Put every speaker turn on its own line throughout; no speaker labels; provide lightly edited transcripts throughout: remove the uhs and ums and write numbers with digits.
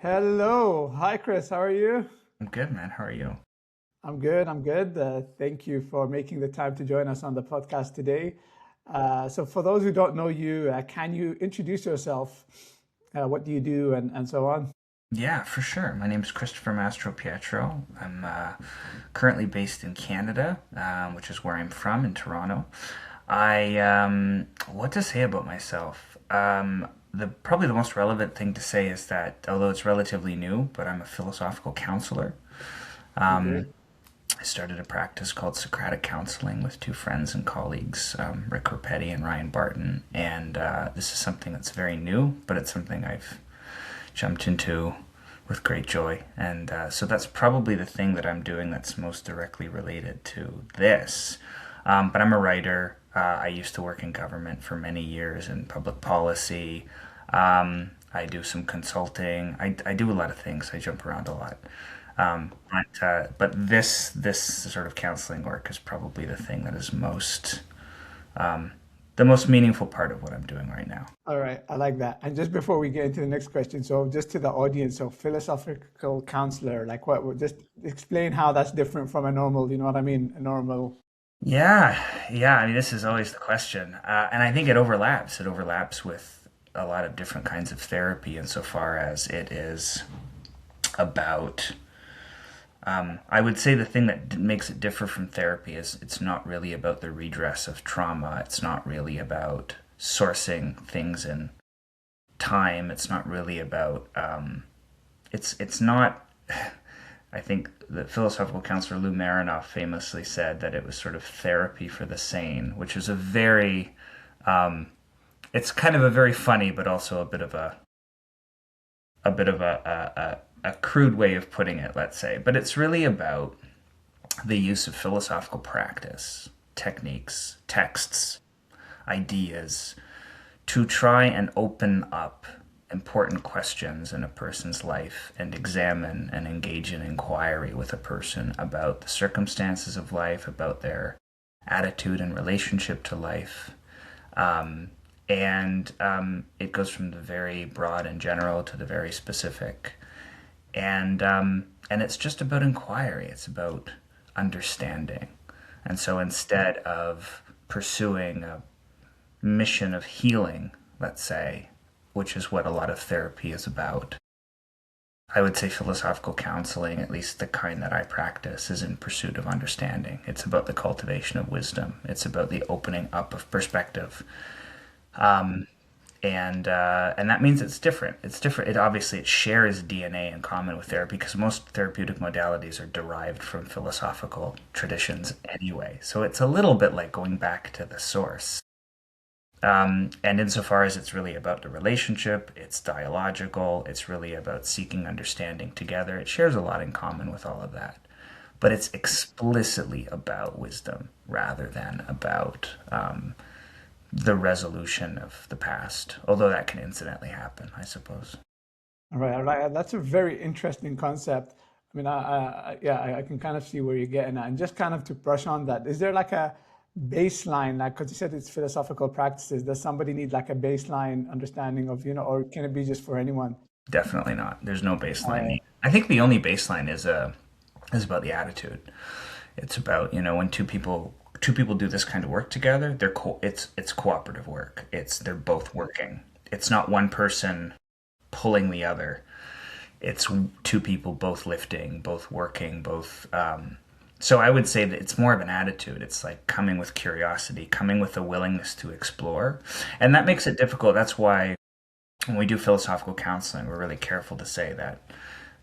Hello. Hi, Chris. How are you?
I'm good, man. How are you?
I'm good. I'm good. Thank you for making the time to join us on the podcast today. So, for those who don't know you, can you introduce yourself? What do you do, and so on?
Yeah, for sure. My name's Christopher Mastropietro. I'm currently based in Canada, which is where I'm from, in Toronto. What to say about myself? The probably the most relevant thing to say is that although it's relatively new, but I'm a philosophical counselor.
Okay.
I started a practice called Socratic Counseling with two friends and colleagues, Rick Rapetti and Ryan Barton, and this is something that's very new, but it's something I've jumped into with great joy. And so that's probably the thing that I'm doing that's most directly related to this. But I'm a writer. I used to work in government for many years in public policy. I do some consulting. I do a lot of things. I jump around a lot. But this sort of counseling work is probably the thing that is the most meaningful part of what I'm doing right now.
All right. I like that. And just before we get into the next question, so just to the audience, so philosophical counselor, like what? Just explain how that's different from a normal. You know what I mean? A normal.
Yeah, yeah. I mean, this is always the question, and I think it overlaps. It overlaps with a lot of different kinds of therapy, insofar as it is about. I would say the thing that makes it differ from therapy is it's not really about the redress of trauma. It's not really about sourcing things in time. It's not really about. It's not. I think the philosophical counselor Lou Marinoff famously said that it was sort of therapy for the sane, which is a very, it's kind of a very funny, but also a bit of a crude way of putting it, let's say. But it's really about the use of philosophical practice, techniques, texts, ideas to try and open up important questions in a person's life and examine and engage in inquiry with a person about the circumstances of life, about their attitude and relationship to life. Um, and it goes from the very broad and general to the very specific. And it's just about inquiry. It's about understanding. And so instead of pursuing a mission of healing, let's say, which is what a lot of therapy is about. I would say philosophical counseling, at least the kind that I practice, is in pursuit of understanding. It's about the cultivation of wisdom. It's about the opening up of perspective. Um, and that means it's different. It's different. It shares DNA in common with therapy because most therapeutic modalities are derived from philosophical traditions anyway. So it's a little bit like going back to the source. And insofar as it's really about the relationship, it's dialogical, it's really about seeking understanding together. It shares a lot in common with all of that. But it's explicitly about wisdom rather than about the resolution of the past, although that can incidentally happen, I suppose.
All right. All right. That's a very interesting concept. I mean, yeah, I can kind of see where you're getting at. And just kind of to brush on that, is there like a baseline, like, because you said it's philosophical practices, does somebody need like a baseline understanding of, or can it be just for anyone?
Definitely not. There's no
All
baseline
right.
need. I think the only baseline is about the attitude. It's about, when two people do this kind of work together, it's cooperative work. They're both working. It's not one person pulling the other. It's two people both lifting, both working, both. So I would say that it's more of an attitude. It's like coming with curiosity, coming with a willingness to explore, and that makes it difficult. That's why when we do philosophical counseling, we're really careful to say that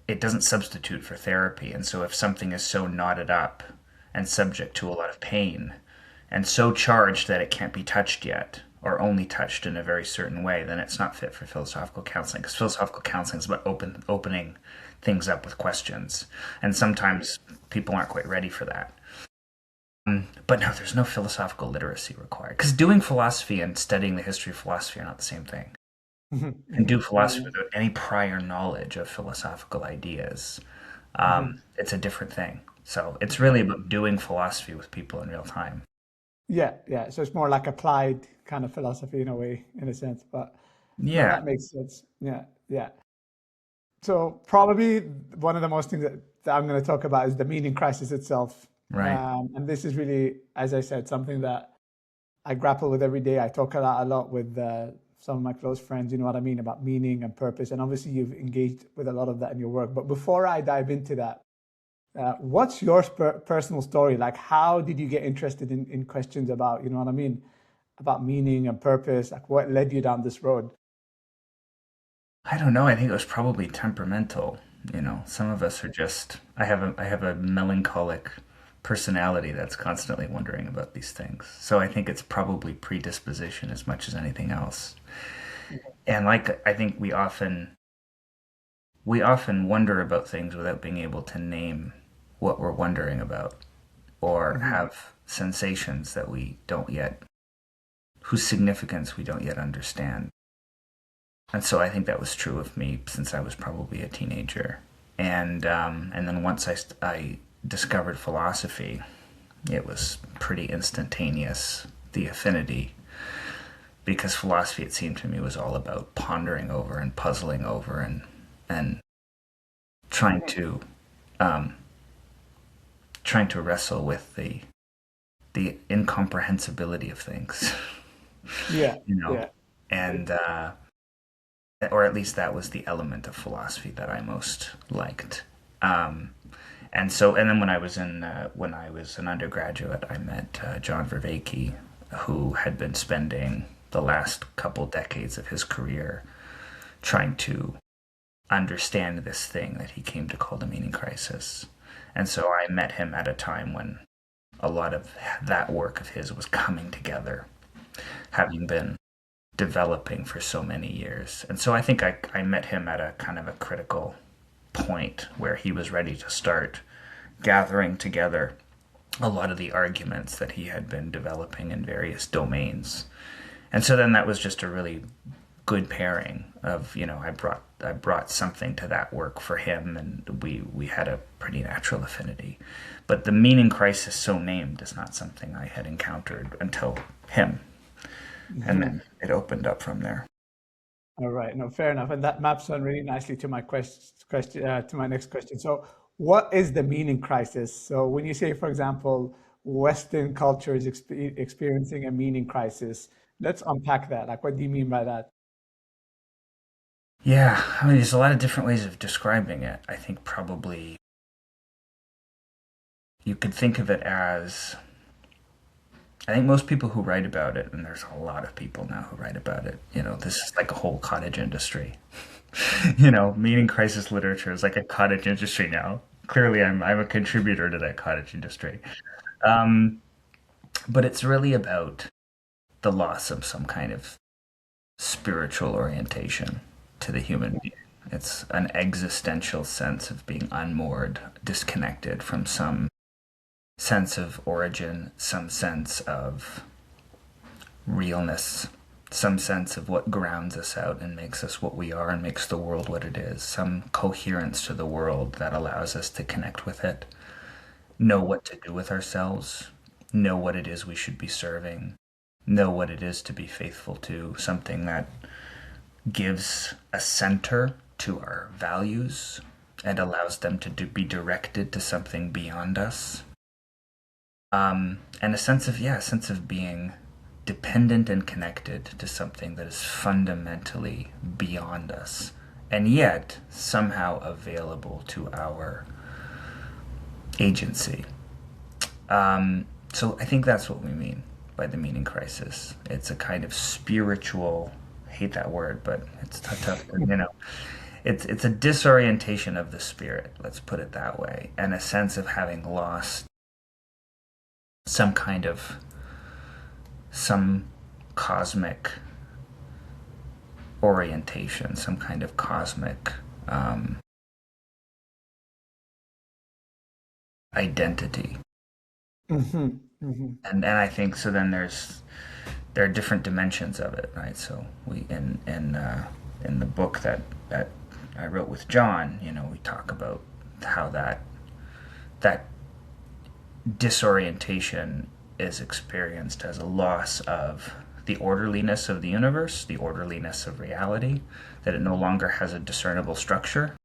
it doesn't substitute for therapy. And so if something is so knotted up and subject to a lot of pain and so charged that it can't be touched yet or only touched in a very certain way, then it's not fit for philosophical counseling because philosophical counseling is about opening things up with questions. And sometimes people aren't quite ready for that. But no, there's no philosophical literacy required because doing philosophy and studying the history of philosophy are not the same thing.
Mhm,
You can do
mhm.
philosophy without any prior knowledge of philosophical ideas.
Mhm.
It's a different thing. So it's really about doing philosophy with people in real time.
Yeah, yeah. So it's more like applied kind of philosophy in a way, in a sense. But no,
Yeah.
that makes sense. Yeah, yeah. So probably one of the most things that I'm going to talk about is the meaning crisis itself.
Right.
And this is really, as I said, something that I grapple with every day. I talk a lot with some of my close friends, you know what I mean, about meaning and purpose. And obviously, you've engaged with a lot of that in your work. But before I dive into that, what's your personal story? Like, how did you get interested in questions about, you know what I mean, about meaning and purpose? Like, what led you down this road?
I don't know. I think it was probably temperamental. Some of us are just. I have a melancholic personality that's constantly wondering about these things. So I think it's probably predisposition as much as anything else. And like I think we often wonder about things without being able to name what we're wondering about, or
Hmm.
have sensations that we don't yet whose significance we don't yet understand. And so I think that was true of me since I was probably a teenager. And then once I discovered philosophy, it was pretty instantaneous, the affinity, because philosophy, it seemed to me, was all about pondering over and puzzling over and trying to um, trying to wrestle with the incomprehensibility of things,
Yeah,
you know,
yeah.
and or at least that was the element of philosophy that I most liked. Um, and then when I was an undergraduate, I met John Vervaeke, who had been spending the last couple decades of his career trying to understand this thing that he came to call the meaning crisis. And so I met him at a time when a lot of that work of his was coming together, having been developing for so many years. And so I think I met him at a kind of a critical point where he was ready to start gathering together a lot of the arguments that he had been developing in various domains. And so then that was just a really good pairing of, I brought something to that work for him, and we had a pretty natural affinity. But the meaning crisis, so named, is not something I had encountered until him, and
Mhm.
then it opened up from there.
All right, no, fair enough. And that maps on really nicely to my question, to my next question. So, what is the meaning crisis? So, when you say, for example, Western culture is experiencing a meaning crisis, let's unpack that. Like, what do you mean by that?
Yeah, I mean, there's a lot of different ways of describing it. I think probably you could think of it as, I think most people who write about it, and there's a lot of people now who write about it, this is like a whole cottage industry. Meaning crisis literature is like a cottage industry now. Clearly, I'm a contributor to that cottage industry. Um, but it's really about the loss of some kind of spiritual orientation to the human being. It's an existential sense of being unmoored, disconnected from some sense of origin, some sense of realness, some sense of what grounds us out and makes us what we are and makes the world what it is, some coherence to the world that allows us to connect with it, know what to do with ourselves, know what it is we should be serving, know what it is to be faithful to, something that gives a center to our values and allows them to be directed to something beyond us. And a sense of being dependent and connected to something that is fundamentally beyond us, and yet somehow available to our agency. So I think that's what we mean by the meaning crisis. It's a kind of spiritual, I hate that word, but it's tough, it's a disorientation of the spirit, let's put it that way, and a sense of having lost some kind of some cosmic orientation, some kind of cosmic um, identity.
Hmm. Hmm.
And I think so. Then there are different dimensions of it, right? So we in the book that I wrote with John, we talk about how that disorientation is experienced as a loss of the orderliness of the universe, the orderliness of reality, that it no longer has a discernible structure.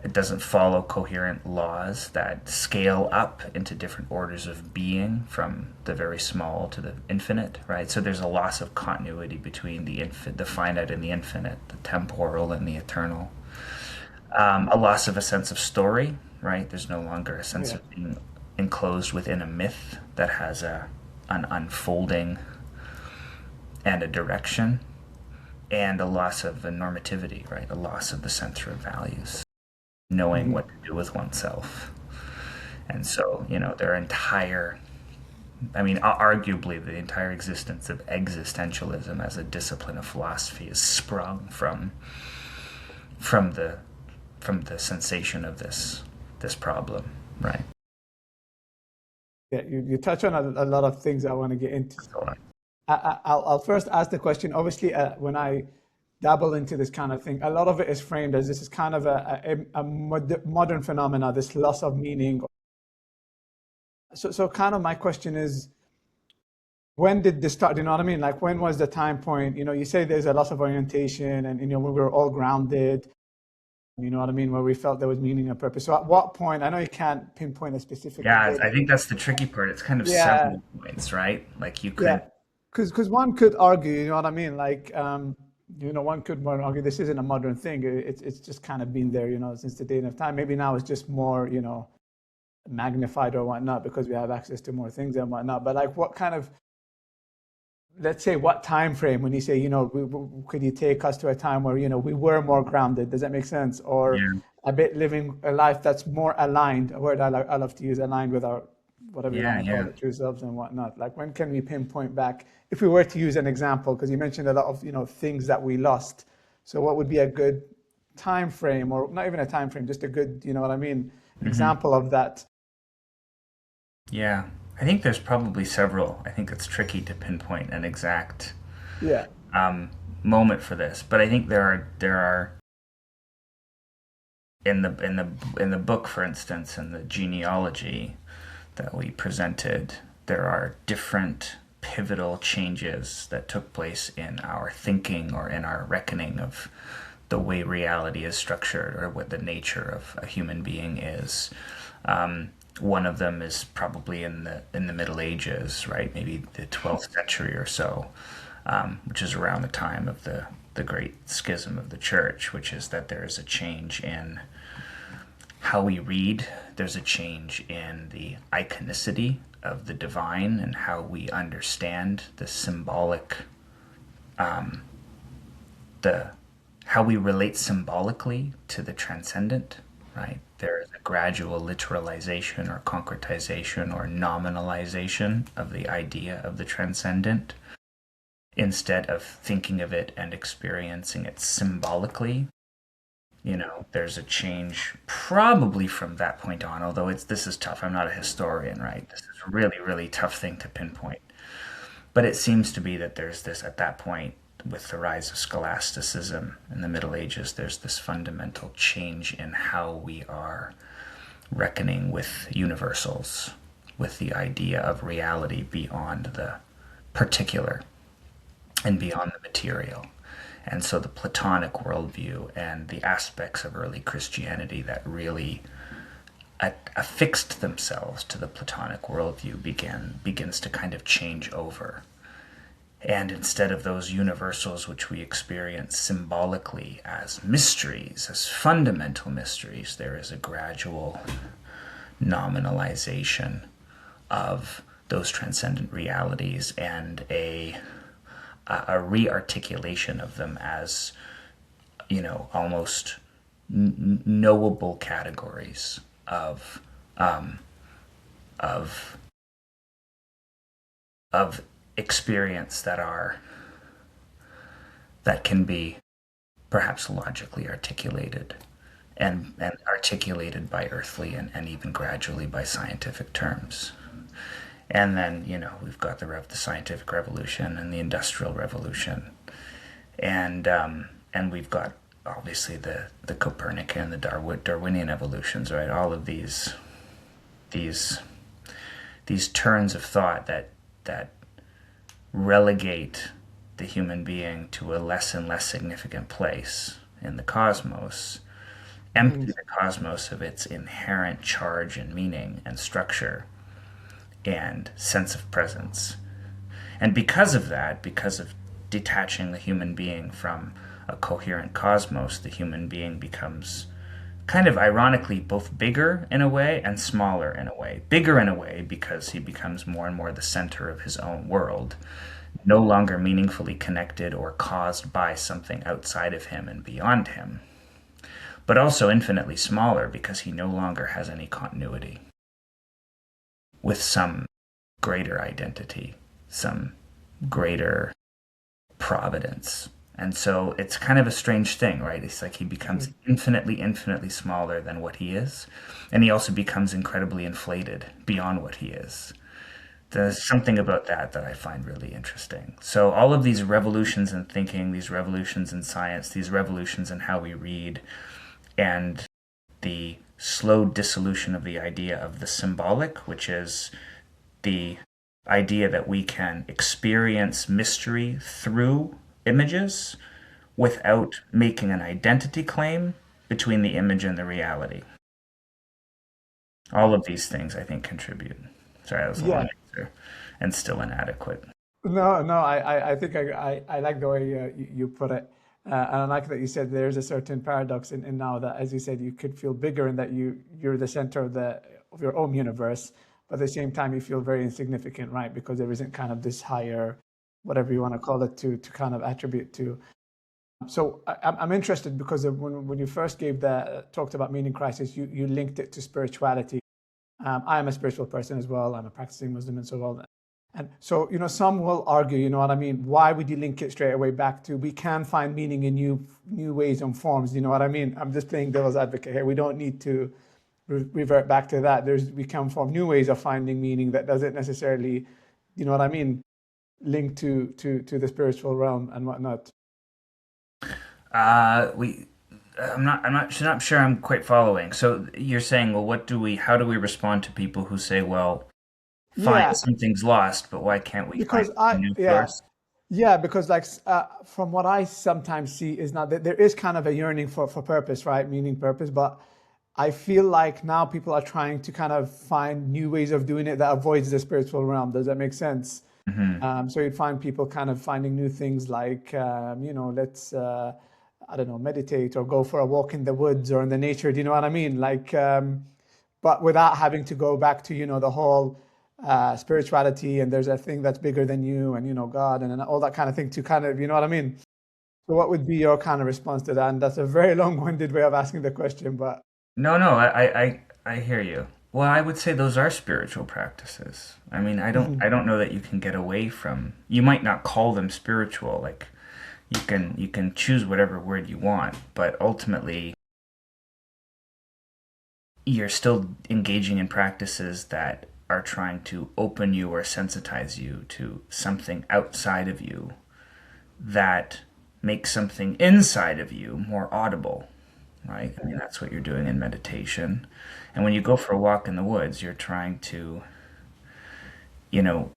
It doesn't follow coherent laws that scale up into different orders of being from the very small to the infinite, right? So there's a loss of continuity between the finite and the infinite, the temporal and the eternal. A loss of a sense of story, right? There's no longer a sense
Yeah.
of being enclosed within a myth that has an unfolding and a direction, and a loss of a normativity, right? A loss of the center of values, knowing
Mhm.
what to do with oneself. And so, their entire, I mean, arguably the entire existence of existentialism as a discipline of philosophy is sprung from the from the sensation of this problem, right?
Yeah, you touch on a lot of things I want to get into.
So,
I'll first ask the question. Obviously, when I dabble into this kind of thing, a lot of it is framed as this is kind of a modern phenomena, this loss of meaning. So kind of my question is, when did this start? Do you know what I mean? Like, when was the time point? You say there's a loss of orientation, and when we were all grounded. You know what I mean? Where we felt there was meaning and purpose. So at what point? I know you can't pinpoint a specific
yeah,
date.
I think that's the tricky part. It's kind of
Yeah,
several points, right? Like you
yeah.
could,
Because one could argue, you know what I mean? Like, one could more argue this isn't a modern thing. It's just kind of been there, since the dawn of time. Maybe now it's just more, magnified or whatnot because we have access to more things and whatnot. But like, what kind of, let's say, what time frame when you say, could you take us to a time where, we were more grounded? Does that make sense? Or
yeah,
a bit living a life that's more aligned, a word I love to use, aligned with our, whatever you want
yeah,
to call
yeah.
it, true selves and whatnot. Like, when can we pinpoint back, if we were to use an example, because you mentioned a lot of, things that we lost. So what would be a good time frame, or not even a time frame, just a good, you know what I mean,
hmm
example of that?
Yeah, I think there's probably several. I think it's tricky to pinpoint an exact
Yeah.
um, moment for this, but I think there are in the book, for instance, in the genealogy that we presented, there are different pivotal changes that took place in our thinking or in our reckoning of the way reality is structured or what the nature of a human being is. One of them is probably in the Middle Ages, right? Maybe the 12th century or so, which is around the time of the Great Schism of the Church, which is that there is a change in how we read. There's a change in the iconicity of the divine and how we understand the symbolic, the how we relate symbolically to the transcendent, right? There is a gradual literalization or concretization or nominalization of the idea of the transcendent instead of thinking of it and experiencing it symbolically. There's a change probably from that point on, although this is tough. I'm not a historian, right? This is a really, really tough thing to pinpoint. But it seems to be that there's this, at that point, with the rise of scholasticism in the Middle Ages, there's this fundamental change in how we are reckoning with universals, with the idea of reality beyond the particular and beyond the material. And so the Platonic worldview and the aspects of early Christianity that really affixed themselves to the Platonic worldview begins to kind of change over. And instead of those universals which we experience symbolically as mysteries, as fundamental mysteries, there is a gradual nominalization of those transcendent realities and a re-articulation of them as almost knowable categories of of experience that can be perhaps logically articulated and articulated by earthly and even gradually by scientific terms. And then, we've got the scientific revolution and the industrial revolution. And we've got obviously the Copernican and the Darwinian evolutions, right? All of these these turns of thought that relegate the human being to a less and less significant place in the cosmos empty
Mm.
the cosmos of its inherent charge and meaning and structure and sense of presence. And because of that, because of detaching the human being from a coherent cosmos, the human being becomes kind of ironically both bigger in a way and smaller in a way. Bigger in a way because he becomes more and more the center of his own world, no longer meaningfully connected or caused by something outside of him and beyond him, but also infinitely smaller because he no longer has any continuity with some greater identity, some greater providence. And so it's kind of a strange thing, right? It's like he becomes
Mm.
infinitely, infinitely smaller than what he is. And he also becomes incredibly inflated beyond what he is. There's something about that that I find really interesting. So, all of these revolutions in thinking, these revolutions in science, these revolutions in how we read, and the slow dissolution of the idea of the symbolic, which is the idea that we can experience mystery through images without making an identity claim between the image and the reality. All of these things, I think, contribute. Sorry, that was a long
Yeah.
answer and still inadequate.
No, no, I think I like the way you put it. And I like that you said there's a certain paradox in now that, as you said, you could feel bigger in that you're the center of your own universe, but at the same time you feel very insignificant, right? Because there isn't kind of this higher, whatever you want to call it, to kind of attribute to. So I'm interested because when you first gave the talked about meaning crisis, you linked it to spirituality. I am a spiritual person as well. I'm a practicing Muslim and so on. And so, some will argue, you know what I mean? Why would you link it straight away back to we can find meaning in new ways and forms? You know what I mean? I'm just playing devil's advocate here. We don't need to revert back to that. We can form new ways of finding meaning that doesn't necessarily, you know what I mean, link to the spiritual realm and whatnot.
We, I'm not sure I'm quite following. So you're saying, well, how do we respond to people who say, well, fine,
Yeah,
something's lost, but why can't we find
because
a
I
new
yeah
source?
yeah because like from what I sometimes see is not that there is kind of a yearning for purpose, right? Meaning purpose, but I feel like now people are trying to kind of find new ways of doing it that avoids the spiritual realm. Does that make sense?
Hmm.
So you'd find people kind of finding new things like, let's, I don't know, meditate or go for a walk in the woods or in the nature. Do you know what I mean? Like, but without having to go back to, the whole spirituality and there's a thing that's bigger than you and, God and all that kind of thing to kind of, you know what I mean? So what would be your kind of response to that? And that's a very long-winded way of asking the question, but
No, no, I hear you. Well, I would say those are spiritual practices. I mean,
mhm.
I don't know that you can get away from. You might not call them spiritual, like you can choose whatever word you want, but ultimately you're still engaging in practices that are trying to open you or sensitize you to something outside of you that makes something inside of you more audible, right? I mean, that's what you're doing in meditation. And when you go for a walk in the woods, you're trying to, you know,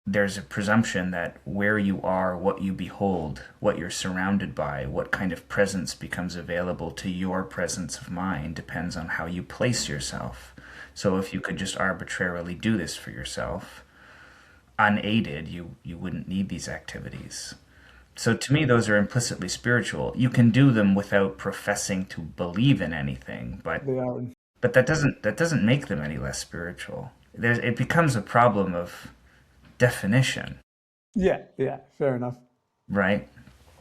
there's a presumption that where you are, what you behold, what you're surrounded by, what kind of presence becomes available to your presence of mind depends on how you place yourself. So if you could just arbitrarily do this for yourself, unaided, you wouldn't need these activities. So to me, those are implicitly spiritual. You can do them without professing to believe in anything,
They are.
but that doesn't make them any less spiritual. It becomes a problem of definition,
Yeah, yeah, fair enough.
right?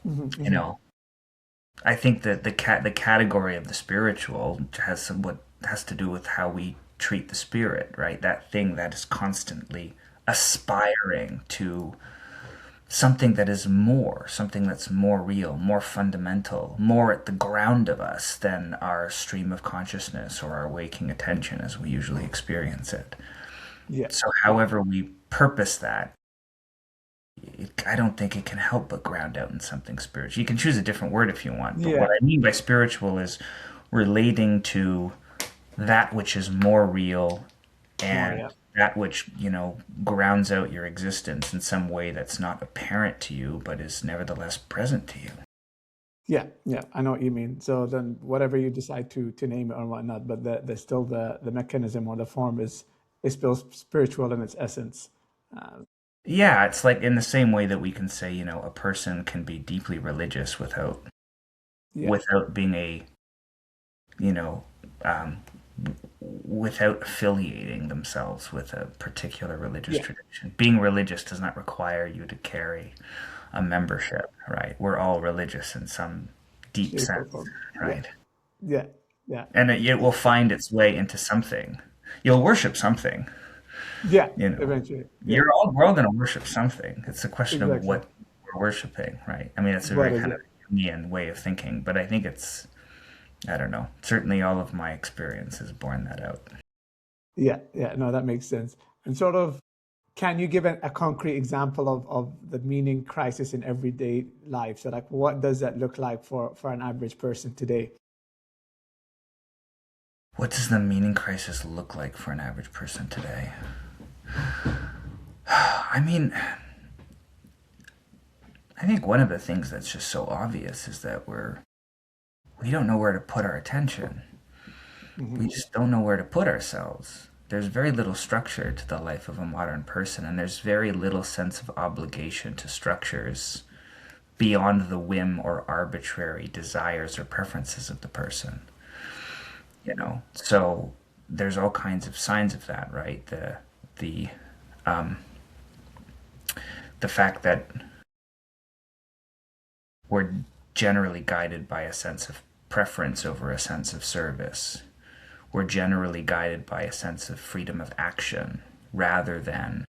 Hmm,
You
hmm.
know, I think that the category of the spiritual has what has to do with how we treat the spirit, right? That thing that is constantly aspiring to something that is more, something that's more real, more fundamental, more at the ground of us than our stream of consciousness or our waking attention as we usually experience it.
Yeah,
So,
yeah,
however we purpose that, I don't think it can help but ground out in something spiritual. You can choose a different word if you want, but what
yeah.
I mean by spiritual is relating to that which is more real
More,
and
yeah.
that which, grounds out your existence in some way that's not apparent to you, but is nevertheless present to you.
Yeah, yeah, I know what you mean. So then whatever you decide to name it or whatnot, but the still the mechanism or the form is still spiritual in its essence. Uh,
Yeah, it's like in the same way that we can say, a person can be deeply religious
yeah,
without being you know, um, without affiliating themselves with a particular religious
yeah,
tradition. Being religious does not require you to carry a membership, right? We're all religious in some deep
shape or
sense,
form. Yeah,
right?
yeah, yeah,
And it will find its way into something. You'll worship something,
yeah.
you know.
Eventually, yeah,
We're all going to worship something. It's a question of
exactly.
what we're worshiping, right? I mean, it's a
What
very
is
kind of
it?
Jungian way of thinking, but I think I don't know. Certainly all of my experience has borne that out.
Yeah, yeah. No, that makes sense. And sort of, can you give a concrete example of the meaning crisis in everyday life? So, like, what does that look like for an average person today?
What does the meaning crisis look like for an average person today? I mean, I think one of the things that's just so obvious is that we don't know where to put our attention. We
Hmm.
just don't know where to put ourselves. There's very little structure to the life of a modern person, and there's very little sense of obligation to structures beyond the whim or arbitrary desires or preferences of the person. So there's all kinds of signs of that, right? The um, the fact that we're generally guided by a sense of preference over a sense of service. We're generally guided by a sense of freedom of action rather than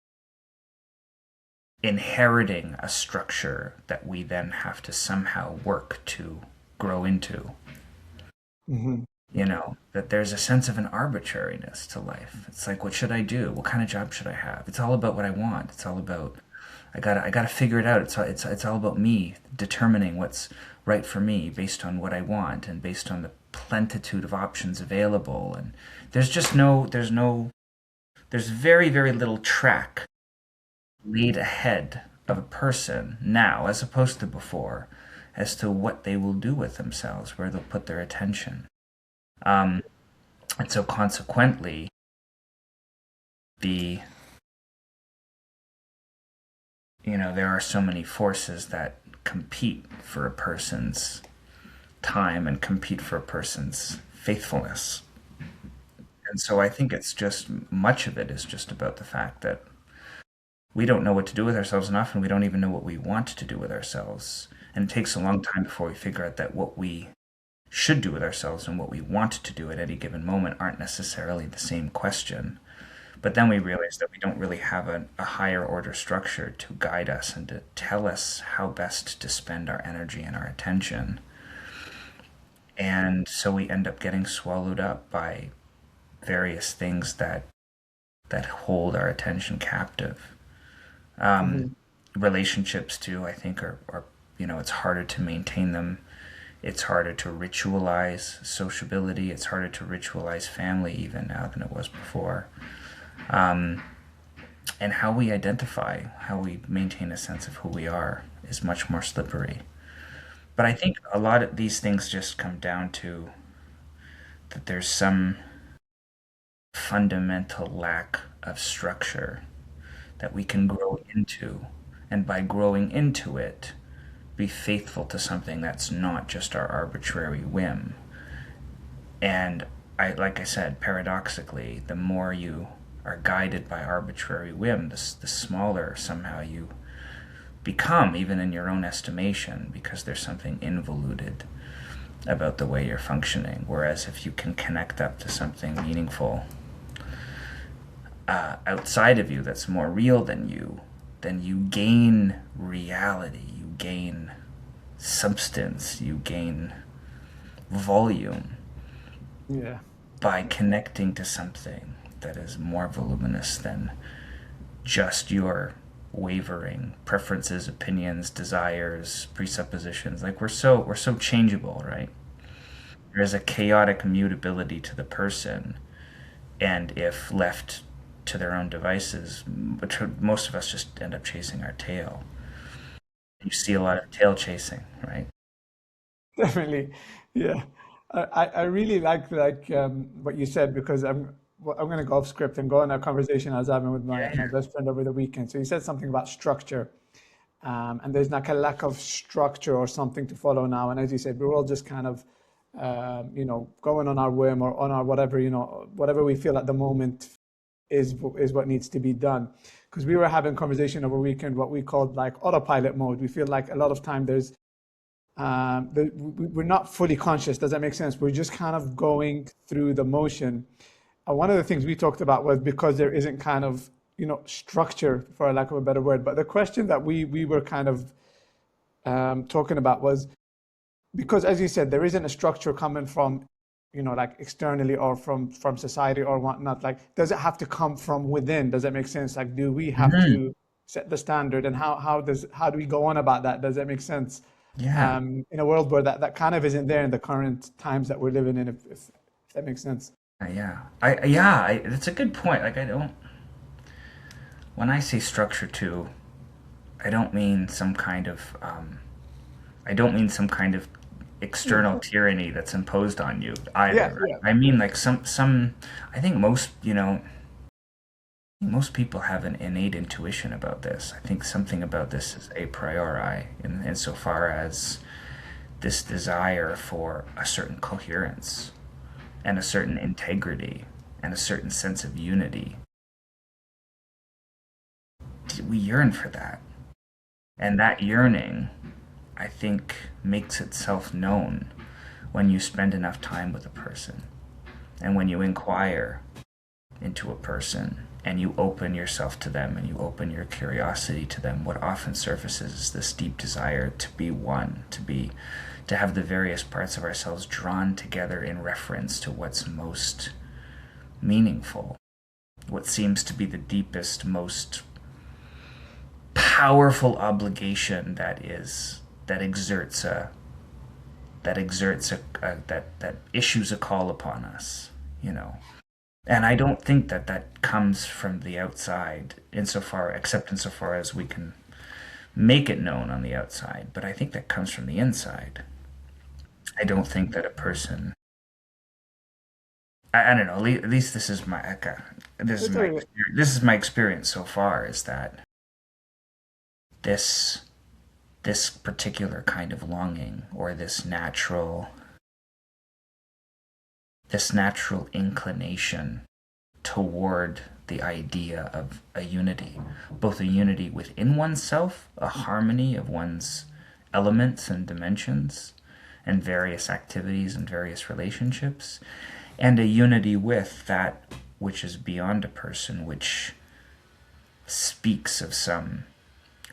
inheriting a structure that we then have to somehow work to grow into.
Hmm.
That there's a sense of an arbitrariness to life. It's like, what should I do? What kind of job should I have? It's all about what I want. It's all about I gotta figure it out. It's all about me determining what's right for me based on what I want and based on the plentitude of options available. And there's just there's very, very little track laid ahead of a person now as opposed to before as to what they will do with themselves, where they'll put their attention. Um, and so consequently, the there are so many forces that compete for a person's time and compete for a person's faithfulness. And so I think it's just much of it is just about the fact that we don't know what to do with ourselves, and often we don't even know what we want to do with ourselves. And it takes a long time before we figure out that what we should do with ourselves and what we want to do at any given moment aren't necessarily the same question. But then we realize that we don't really have a higher order structure to guide us and to tell us how best to spend our energy and our attention. And so we end up getting swallowed up by various things that hold our attention captive. Um,
Hmm.
Relationships too, I think, are it's harder to maintain them. It's harder to ritualize sociability. It's harder to ritualize family even now than it was before. Um, and how we identify, how we maintain a sense of who we are is much more slippery. But I think a lot of these things just come down to that there's some fundamental lack of structure that we can grow into. And by growing into it, be faithful to something that's not just our arbitrary whim. And like I said, paradoxically, the more you are guided by arbitrary whim, the smaller somehow you become, even in your own estimation, because there's something involuted about the way you're functioning. Whereas if you can connect up to something meaningful outside of you that's more real than you, then you gain reality, you gain substance, you gain volume
Yeah.
by connecting to something that is more voluminous than just your wavering preferences, opinions, desires, presuppositions. Like we're so changeable, right? There's a chaotic mutability to the person, and if left to their own devices, most of us just end up chasing our tail. You see a lot of tail chasing, right?
Definitely. Yeah. I really like what you said because I'm going to go off script and go on a conversation I was having with my
Yeah,
best friend over the weekend. So you said something about structure, and there's like a lack of structure or something to follow now. And as you said, we're all just kind of going on our whim or on our whatever, whatever we feel at the moment is what needs to be done. Because we were having conversation over weekend, what we called like autopilot mode. We feel like a lot of time we're not fully conscious. Does that make sense? We're just kind of going through the motion. One of the things we talked about was because there isn't kind of, structure, for a lack of a better word. But the question that we were kind of talking about was because, as you said, there isn't a structure coming from, like externally or from society or whatnot. Like, does it have to come from within? Does that make sense? Like, do we have
hmm,
to set the standard, and how do we go on about that? Does that make sense?
yeah,
In a world where that kind of isn't there in the current times that we're living in, if that makes sense.
yeah. Yeah, it's a good point. Like I don't, when I say structure too, I don't mean some kind of, I don't mean some kind of external tyranny that's imposed on you
Yeah,
either.
yeah.
I mean like I think most people have an innate intuition about this. I think something about this is a priori insofar as this desire for a certain coherence and a certain integrity and a certain sense of unity. We yearn for that. And that yearning, I think, makes itself known when you spend enough time with a person and when you inquire into a person and you open yourself to them and you open your curiosity to them. What often surfaces is this deep desire to be one, to have the various parts of ourselves drawn together in reference to what's most meaningful, what seems to be the deepest, most powerful obligation that exerts a that issues a call upon us, you know. And I don't think that that comes from the outside, except insofar as we can make it known on the outside. But I think that comes from the inside. I don't think that a person. I don't know. At least this is my this is my experience so far. Is that this this particular kind of longing or this natural inclination toward the idea of a unity, both a unity within oneself, a harmony of one's elements and dimensions and various activities and various relationships, and a unity with that which is beyond a person, which speaks of some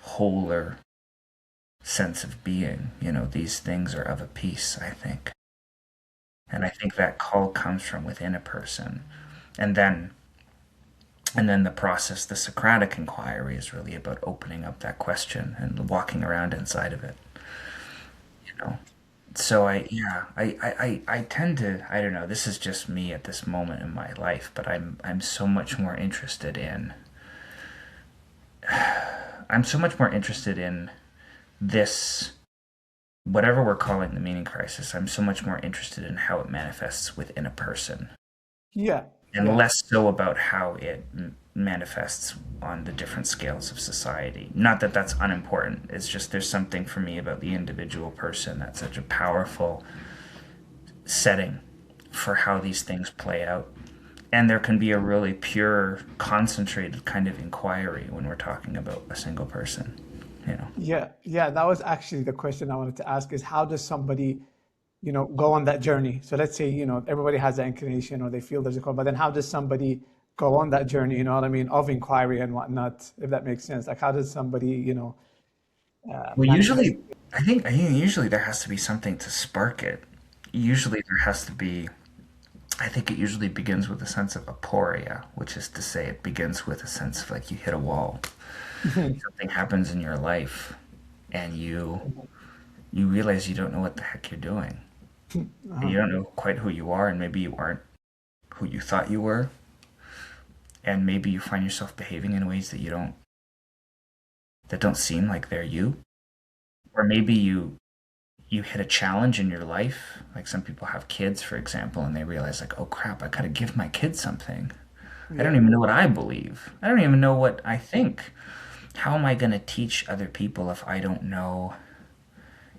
wholer sense of being. These things are of a piece, I think. And I think that call comes from within a person. And then the process, the Socratic inquiry, is really about opening up that question and walking around inside of it, you know. So I tend to, I don't know, this is just me at this moment in my life, but I'm so much more interested in I'm so much more interested in this, whatever we're calling the meaning crisis. I'm so much more interested in how it manifests within a person
Yeah,
and
yeah.
less so about how it manifests on the different scales of society. Not that that's unimportant. It's just there's something for me about the individual person that's such a powerful setting for how these things play out. And there can be a really pure, concentrated kind of inquiry when we're talking about a single person, you know.
Yeah, yeah, that was actually the question I wanted to ask is how does somebody, go on that journey? So let's say, everybody has that inclination or they feel there's a call, but then how does somebody go on that journey, you know what I mean, of inquiry and whatnot, if that makes sense? Like how does somebody,
Well,
manifest?
I think usually there has to be something to spark it. Usually there has to be. I think it usually begins with a sense of aporia, which is to say, it begins with a sense of like you hit a wall. Something happens in your life, and you realize you don't know what the heck you're doing, and
Uh-huh.
you don't know quite who you are, and maybe you aren't who you thought you were, and maybe you find yourself behaving in ways that don't seem like they're you, or maybe you hit a challenge in your life, like some people have kids, for example, and they realize like, oh crap, I gotta give my kids something. I don't
Yeah.
even know what I believe. I don't even know what I think. How am I gonna teach other people if I don't know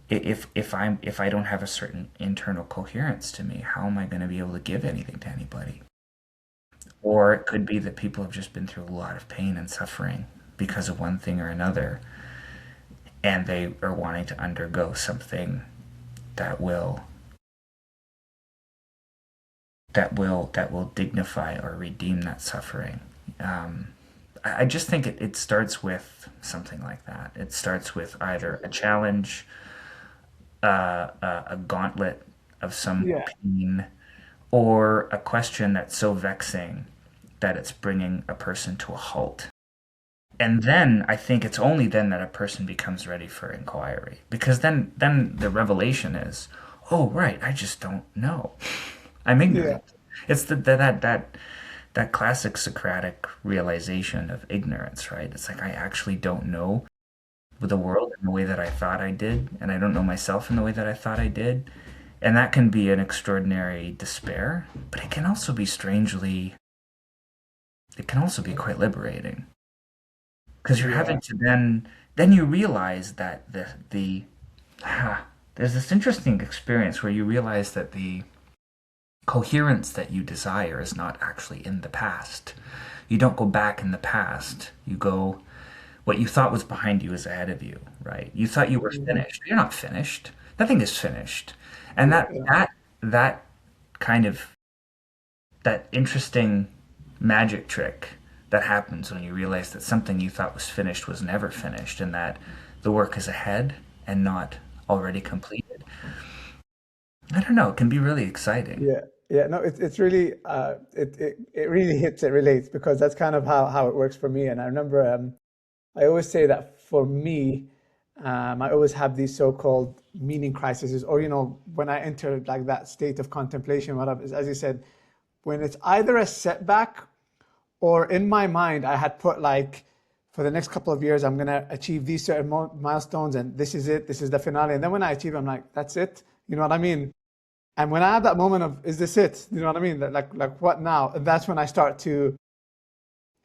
if I don't have a certain internal coherence to me? How am I gonna be able to give anything to anybody? Or it could be that people have just been through a lot of pain and suffering because of one thing or another, and they are wanting to undergo something that will dignify or redeem that suffering. Um, I just think it starts with something like that. It starts with either a challenge, a gauntlet of some
Yeah.
pain, or a question that's so vexing that it's bringing a person to a halt. And then I think it's only then that a person becomes ready for inquiry, because then the revelation is, oh right, I just don't know. I'm
Yeah.
ignorant. It's that classic Socratic realization of ignorance, right? It's like I actually don't know the world in the way that I thought I did, and I don't know myself in the way that I thought I did. And that can be an extraordinary despair, but it can also be quite liberating. Because you're
Yeah.
having to then you realize that there's this interesting experience where you realize that the coherence that you desire is not actually in the past. You don't go back in the past. You go, what you thought was behind you is ahead of you, right? You thought you were
Mhm.
finished. You're not finished. Nothing is finished. And
Yeah.
that
Yeah.
that that kind of that interesting magic trick that happens when you realize that something you thought was finished was never finished, and that the work is ahead and not already completed. I don't know, it can be really exciting.
Yeah, yeah, no, it's really it really hits, it relates, because that's kind of how it works for me. And I remember I always say that for me, I always have these so-called meaning crises, or when I enter like that state of contemplation, whatever, as you said, when it's either a setback, or in my mind I had put like, for the next couple of years I'm gonna achieve these certain milestones, and this is it, this is the finale, and then when I achieve, I'm like, that's it, you know what I mean? And when I have that moment of, is this it? You know what I mean? Like what now? And that's when I start to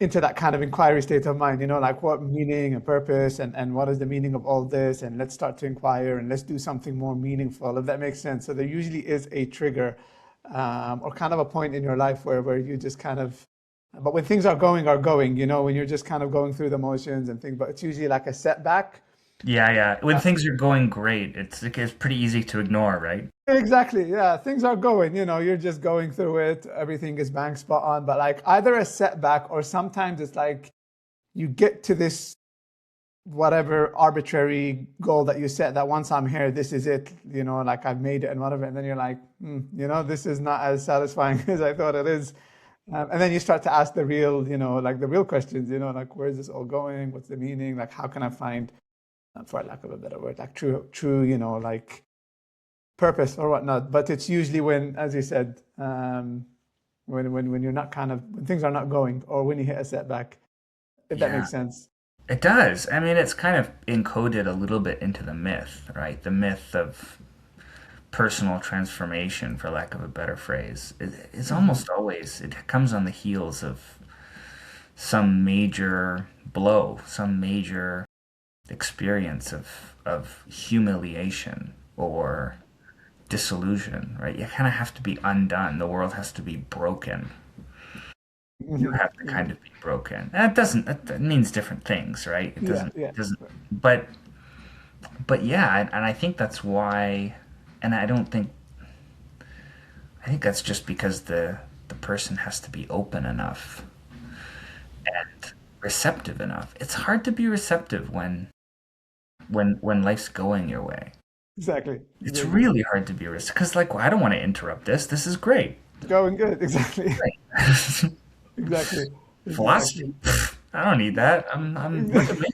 into that kind of inquiry state of mind, like what meaning and purpose, and what is the meaning of all this? And let's start to inquire and let's do something more meaningful, if that makes sense. So there usually is a trigger, or kind of a point in your life where you just kind of, but when things are going, when you're just kind of going through the motions and things, but it's usually like a setback.
Yeah, yeah. When things are going great, it's pretty easy to ignore, right?
Exactly. Yeah. Things are going, you're just going through it. Everything is bang spot on. But like either a setback, or sometimes it's like you get to this whatever arbitrary goal that you set, that once I'm here, this is it, like I've made it and whatever. And then you're like, this is not as satisfying as I thought it is. And then you start to ask the real, like the real questions, like where is this all going? What's the meaning? Like how can I find, for lack of a better word, like true, like purpose or whatnot. But it's usually when, as you said, when you're not kind of, when things are not going, or when you hit a setback, if that
Yeah,
makes sense.
it does. I mean, it's kind of encoded a little bit into the myth, right? The myth of personal transformation, for lack of a better phrase, is
Hmm.
almost always, it comes on the heels of some major blow, some major experience of humiliation or disillusion, right? You kind of have to be undone. The world has to be broken. You
Hmm.
have to kind of be broken. And it doesn't, that means different things, right?
Yeah, yeah,
It doesn't, but, but yeah, and I think that's why, and I think that's just because the person has to be open enough and receptive enough. It's hard to be receptive when life's going your way.
exactly,
It's
exactly.
really hard to be receptive because, like, well, I don't want to interrupt this. This is great.
Going good, exactly,
Right.
exactly, exactly,
Philosophy? I don't need that. Look at me.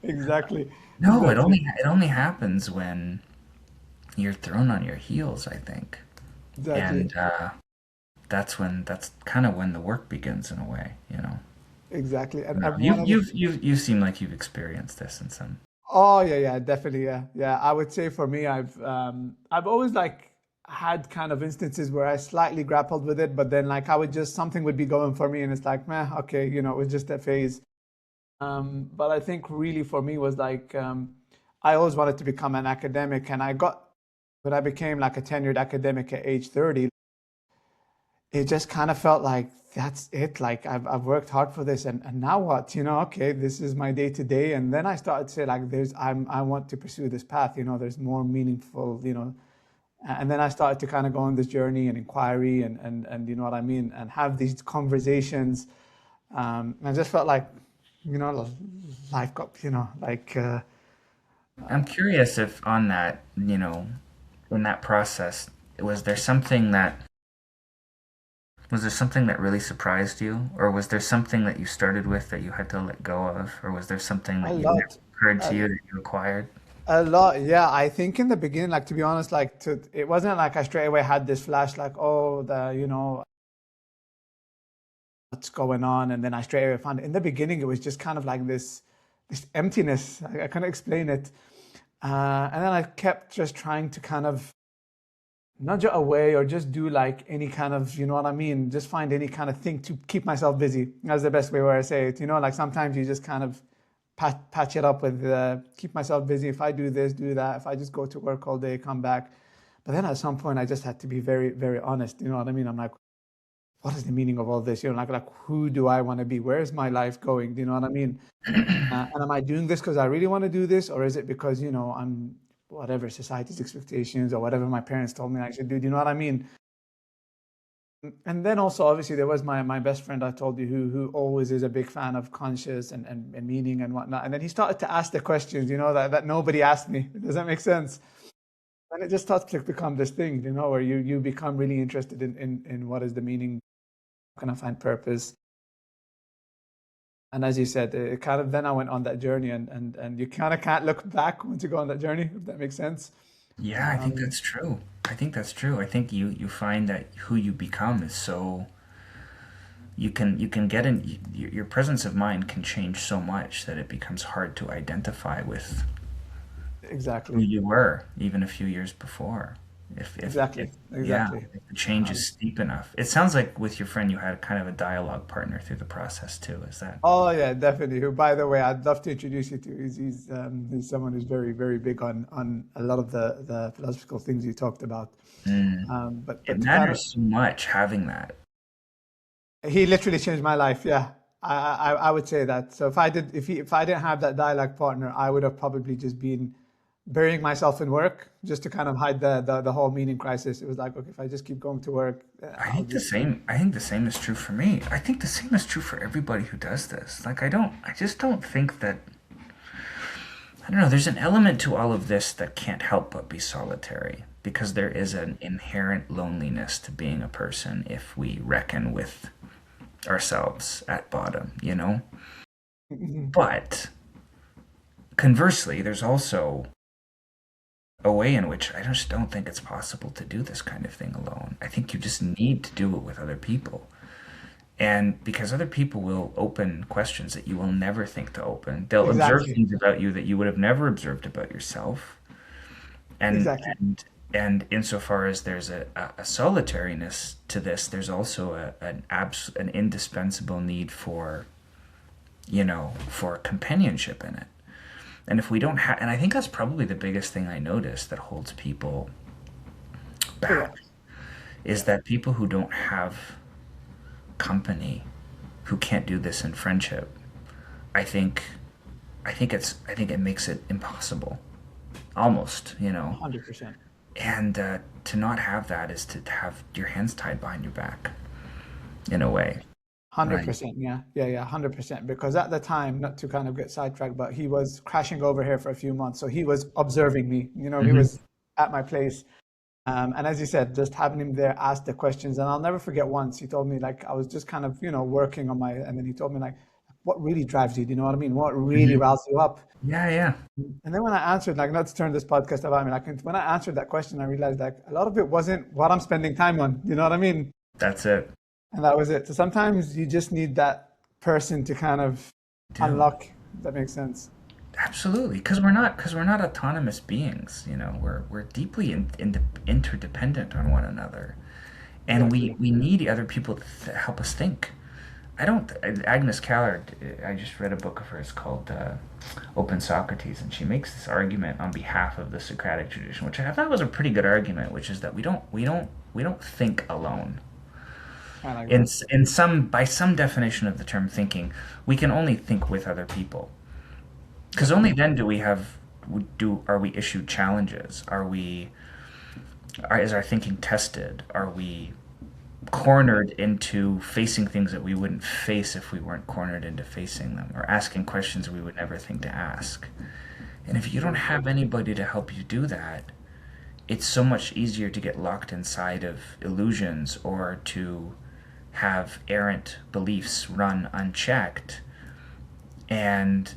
exactly,
No,
exactly,
it only happens when you're thrown on your heels, I think.
exactly,
And that's kind of when the work begins in a way, you know.
exactly.
I don't know.
And one of the
You seem like you've experienced this in some.
Oh yeah, yeah, definitely, yeah, yeah. I would say for me, I've always like had kind of instances where I slightly grappled with it, but then like I would just something would be going for me, and it's like, meh, okay, it was just a phase. But I think really for me was like I always wanted to become an academic, and when I became like a tenured academic at age 30, it just kind of felt like that's it. Like I've worked hard for this, and now what? Okay, this is my day to day. And then I started to say like, I want to pursue this path. There's more meaningful. And then I started to kind of go on this journey and inquiry, and you know what I mean, and have these conversations. And I just felt like, life got, like.
I'm curious if on that, in that process, was there something that was there something that really surprised you, or was there something that you started with that you had to let go of, or was there something
A
that you never
lot.
occurred to you that you acquired?
A lot, yeah. I think in the beginning, like to be honest, it wasn't like I straight away had this flash, like, oh, what's going on, and then I straight away found it. In the beginning, it was just kind of like this emptiness. I couldn't explain it, and then I kept just trying to kind of nudge it away or just do like any kind of, you know what I mean, just find any kind of thing to keep myself busy. That's the best way where I say it. Like sometimes you just kind of patch it up with keep myself busy. If I do this, do that. If I just go to work all day, come back. But then at some point, I just had to be very, very honest. You know what I mean? I'm like, what is the meaning of all this? Like who do I want to be? Where is my life going? Do you know what I mean? And am I doing this because I really want to do this, or is it because I'm whatever society's expectations or whatever my parents told me I should do? Do you know what I mean? And then also obviously there was my best friend I told you who always is a big fan of conscious and meaning and whatnot. And then he started to ask the questions, that nobody asked me. Does that make sense? And it just starts to become this thing, where you become really interested in what is the meaning, how can I find purpose? And as you said, it kind of then I went on that journey, and you kind of can't look back once you go on that journey, if that makes sense.
Yeah, I think
Um,
that's true. I think that's true. I think you find that who you become is so you can get in your presence of mind can change so much that it becomes hard to identify with who
exactly,
you were even a few years before. If
exactly,
yeah,
exactly.
if the change is steep enough. It sounds like with your friend you had kind of a dialogue partner through the process too. Is that?
Oh yeah, definitely. Who, by the way, I'd love to introduce you to. He's someone who's very, very big on a lot of the philosophical things you talked about.
Mm.
But
It
to kind of,
matters so much having that.
he literally changed my life. Yeah, I would say that. So if I didn't have that dialogue partner, I would have probably just been burying myself in work just to kind of hide the whole meaning crisis. It was like, okay, if I just keep going to work, I'll just.
I think the same is true for me. I think the same is true for everybody who does this. Like I just don't think that I don't know, there's an element to all of this that can't help but be solitary because there is an inherent loneliness to being a person if we reckon with ourselves at bottom, you know? But conversely, there's also a way in which I just don't think it's possible to do this kind of thing alone. I think you just need to do it with other people. And because other people will open questions that you will never think to open, they'll observe
Exactly,
things about you that you would have never observed about yourself. And
exactly.
and insofar as there's a solitariness to this, there's also an indispensable need for for companionship in it. And if we don't have, and I think that's probably the biggest thing I notice that holds people
Oh yeah,
back is
yeah.
that people who don't have company, who can't do this in friendship, I think, I think it makes it impossible, almost,
100%.
And to not have that is to have your hands tied behind your back, in a way, right?
100%, yeah, yeah, yeah, 100%. Because at the time, not to kind of get sidetracked, but he was crashing over here for a few months, so he was observing me. He
Hmm.
was at my place, and as you said, just having him there, ask the questions, and I'll never forget once he told me like I was just kind of working on my, and then he told me like, what really drives you? Do you know what I mean? What really
Hmm.
riles you up?
Yeah, yeah,
And then when I answered, like, not to turn this podcast about me, like when I answered that question, I realized like a lot of it wasn't what I'm spending time on. You know what I mean?
that's it.
And that was it. So sometimes you just need that person to kind of
Do
unlock, if that makes sense.
Absolutely, because we're not autonomous beings. You know, we're deeply interdependent on one another, and
Exactly.
we need other people to help us think. I don't. Agnes Callard. I just read a book of hers called "Open Socrates," and she makes this argument on behalf of the Socratic tradition, which I thought was a pretty good argument, which is that we don't think alone.
I like that.
In some by some definition of the term thinking, we can only think with other people. Because
Yep.
only then do we have do are we issued challenges? Is our thinking tested? Are we cornered into facing things that we wouldn't face if we weren't cornered into facing them, or asking questions we would never think to ask? And if you don't have anybody to help you do that, it's so much easier to get locked inside of illusions or to have errant beliefs run unchecked, and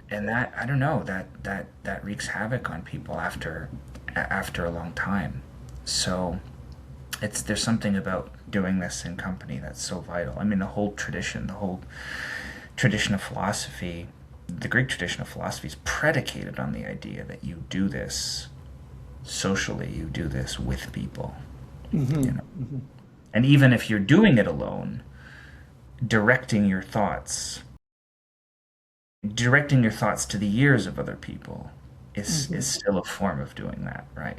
that, I don't know, that wreaks havoc on people after a long time. So it's there's something about doing this in company that's so vital. I mean, the whole tradition of philosophy, the Greek tradition of philosophy is predicated on the idea that you do this socially, you do this with people, you know. And even if you're doing it alone, directing your thoughts, directing your thoughts to the ears of other people is still a form of doing that, right?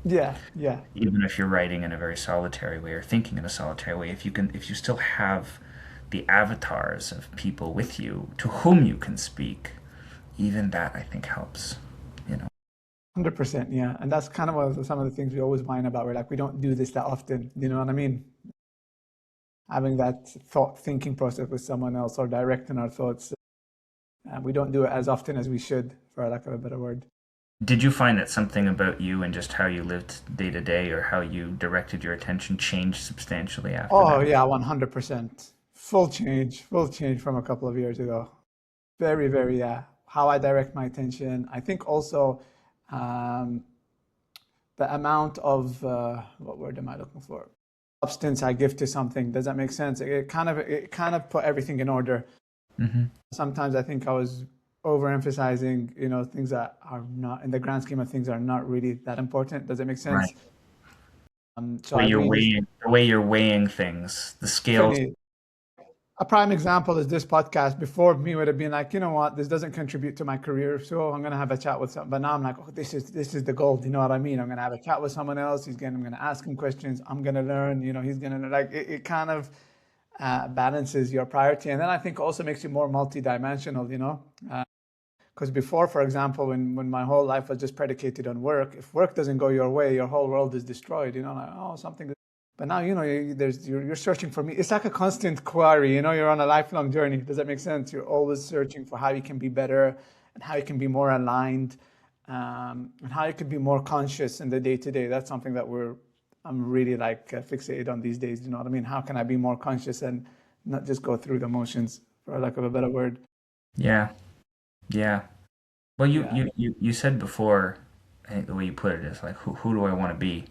Yeah, yeah.
Even if you're writing in a very solitary way or thinking in a solitary way, if you still have the avatars of people with you to whom you can speak, even that I think helps, you know.
100%. Yeah. And that's kind of some of the things we always whine about. We're like, we don't do this that often. You know what I mean? Having that thought thinking process with someone else or directing our thoughts. We don't do it as often as we should, for lack of a better word.
Did you find that something about you and just how you lived day to day or how you directed your attention changed substantially after
Oh,
that?
yeah, 100%. Full change from a couple of years ago. Very, very, yeah. How I direct my attention. I think also um, the amount of, what word am I looking for? Substance I give to something. Does that make sense? It kind of put everything in order.
Hmm.
Sometimes I think I was overemphasizing, things that are not, in the grand scheme of things, are not really that important. Does it make
Right.
sense? So I really,
The way you're weighing things, the scales.
definitely, a prime example is this podcast. Before me would have been like, you know what, this doesn't contribute to my career, so I'm gonna have a chat with some. But now I'm like, oh, this is the gold. You know what I mean? I'm gonna have a chat with someone else. I'm gonna ask him questions. I'm gonna learn. He's gonna like it kind of balances your priority, and then I think also makes you more multidimensional. Because before, for example, when my whole life was just predicated on work, if work doesn't go your way, your whole world is destroyed. Like, oh, something. But now, you're searching for me. It's like a constant query. You're on a lifelong journey. Does that make sense? You're always searching for how you can be better and how you can be more aligned, and how you can be more conscious in the day to day. That's something that I'm really like fixated on these days. You know what I mean? How can I be more conscious and not just go through the motions, for lack of a better word?
Yeah, yeah. Well,
Yeah.
you said before, I think the way you put it is like, who do I want to be?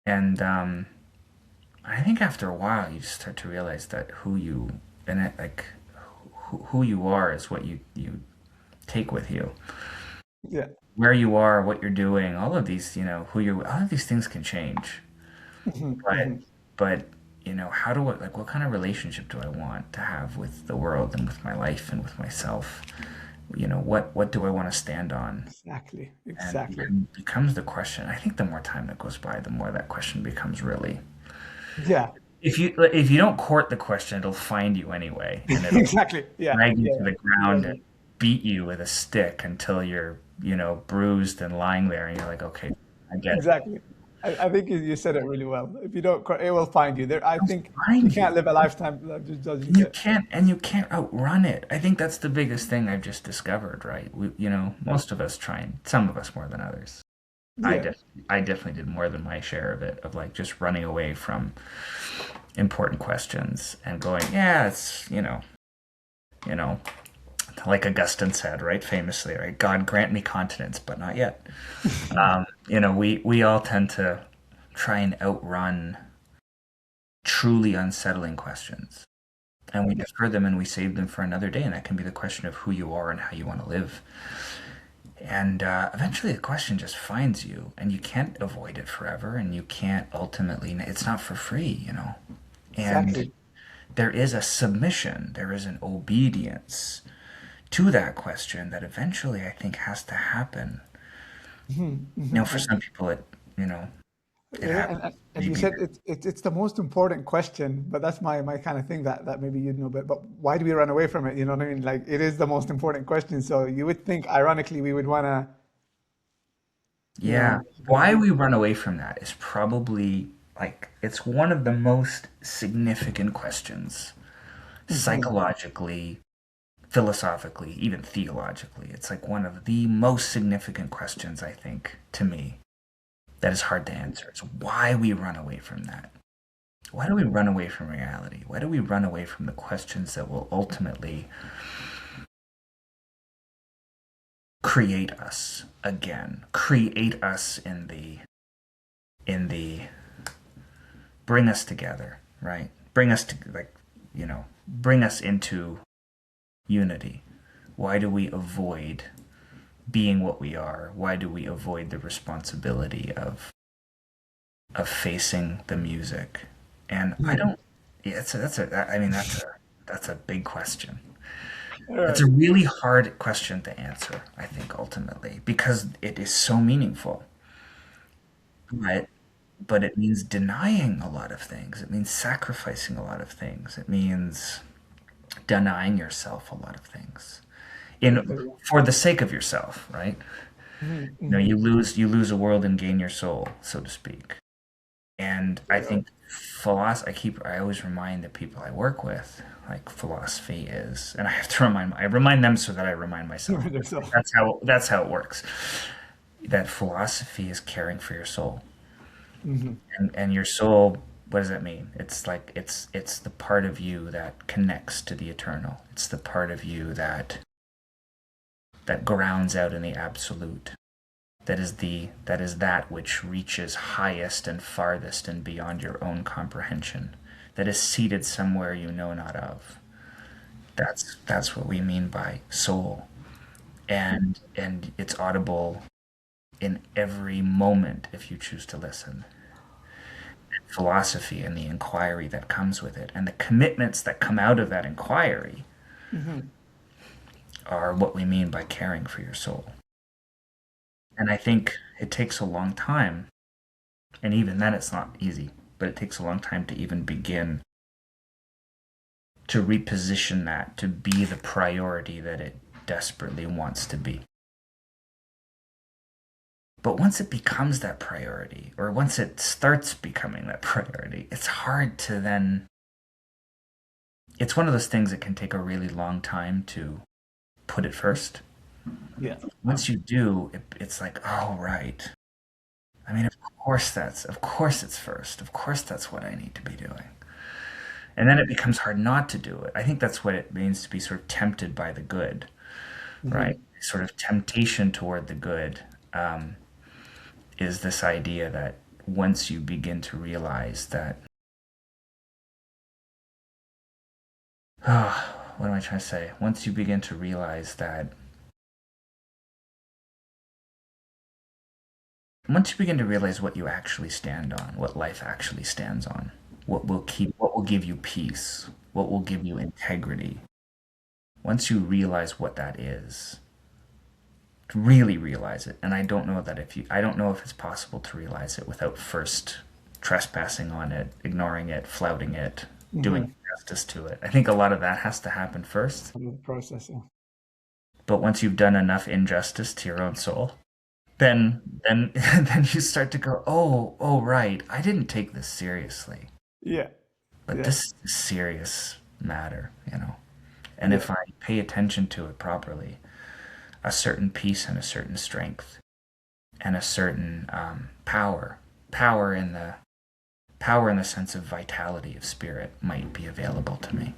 And I think after a while, you just start to realize that who you are is what you take with you.
Yeah.
Where you are, what you're doing, all of these, all of these things can change.
Mhm,
But,
mhm.
but, how do I, like, what kind of relationship do I want to have with the world and with my life and with myself? What do I want to stand on?
Exactly.
And
Exactly.
becomes the question. I think the more time that goes by, the more that question becomes really.
Yeah.
If you don't court the question, it'll find you anyway, and it'll
Exactly. Yeah.
drag you
Yeah.
to the ground and
Exactly.
beat you with a stick until you're, bruised and lying there, and you're like, okay, I get it.
Exactly. I think you said it really well. If you don't, it will find you. I
It'll
think you
find
can't
you.
live a lifetime just judging
And you
it.
can't and you can't outrun it. I think that's the biggest thing I've just discovered, right? Most of us try, and some of us more than others. I
Yeah.
def I definitely did more than my share of it, of like just running away from important questions and going, yeah, it's, you know, like Augustine said, right, famously, right, God grant me continence, but not yet. We all tend to try and outrun truly unsettling questions. and we defer them and we save them for another day. And that can be the question of who you are and how you want to live. And eventually the question just finds you, and you can't avoid it forever, and you can't ultimately, it's not for free, you know. And
Exactly.
there is a submission, there is an obedience to that question that eventually I think has to happen.
Hmm.
Now, for some people, it
Yeah,
happens
and you
maybe.
said it's the most important question, but that's my kind of thing that maybe you'd know. But why do we run away from it? You know what I mean? Like it is the most important question. So you would think, ironically, we would want to, you
Yeah,
know,
why we run away from that is probably like it's one of the most significant questions
mhm,
psychologically, philosophically, even theologically. It's like one of the most significant questions, I think, to me, that is hard to answer. It's why we run away from that. Why do we run away from reality? Why do we run away from the questions that will ultimately create us again? Create us in the bring us together, right? Bring us to bring us into unity. Why do we avoid being what we are? Why do we avoid the responsibility of facing the music? And I
mhm.
don't. Yeah, I mean, that's a big question.
All
It's
right.
a really hard question to answer, I think, ultimately, because it is so meaningful. But but it means denying a lot of things. It means sacrificing a lot of things. It means denying yourself a lot of things in
Okay.
for the sake of yourself, right?
Mhm,
You
mhm.
lose a world and gain your soul, so to speak. And I
Yeah.
think I always remind the people I work with, like philosophy is, and I have to I remind them so that I remind myself.
Yourself.
That's how it works. That philosophy is caring for your soul.
Mhm.
And your soul, what does that mean? It's like it's the part of you that connects to the eternal. It's the part of you that grounds out in the absolute. That is that which reaches highest and farthest and beyond your own comprehension. That is seated somewhere you know not of. That's what we mean by soul. And it's audible in every moment if you choose to listen. Philosophy and the inquiry that comes with it and the commitments that come out of that inquiry
Mhm.
are what we mean by caring for your soul. And I think it takes a long time, and even then it's not easy, but it takes a long time to even begin to reposition that to be the priority that it desperately wants to be. But once it becomes that priority, or once it starts becoming that priority, it's hard to then. It's one of those things that can take a really long time to put it first.
Yeah.
Once you do, it's like, oh, right. I mean, of course it's first. Of course that's what I need to be doing. And then it becomes hard not to do it. I think that's what it means to be sort of tempted by the good, right?
Mhm.
Sort of temptation toward the good is this idea that once you begin to realize that, what am I trying to say? Once you begin to realize that, once you begin to realize what you actually stand on, what life actually stands on, what will give you peace, what will give you integrity, once you realize what that is, really realize it, and I don't know if it's possible to realize it without first trespassing on it, ignoring it, flouting it, doing
Mhm.
injustice to it. I think a lot of that has to happen first.
Part of the process. Yeah.
But once you've done enough injustice to your own soul, then then you start to go, oh right, I didn't take this seriously.
Yeah.
But
Yeah.
this is a serious matter. And
Yeah.
if I pay attention to it properly, a certain peace and a certain strength and a certain power in the sense of vitality of spirit might be available to me.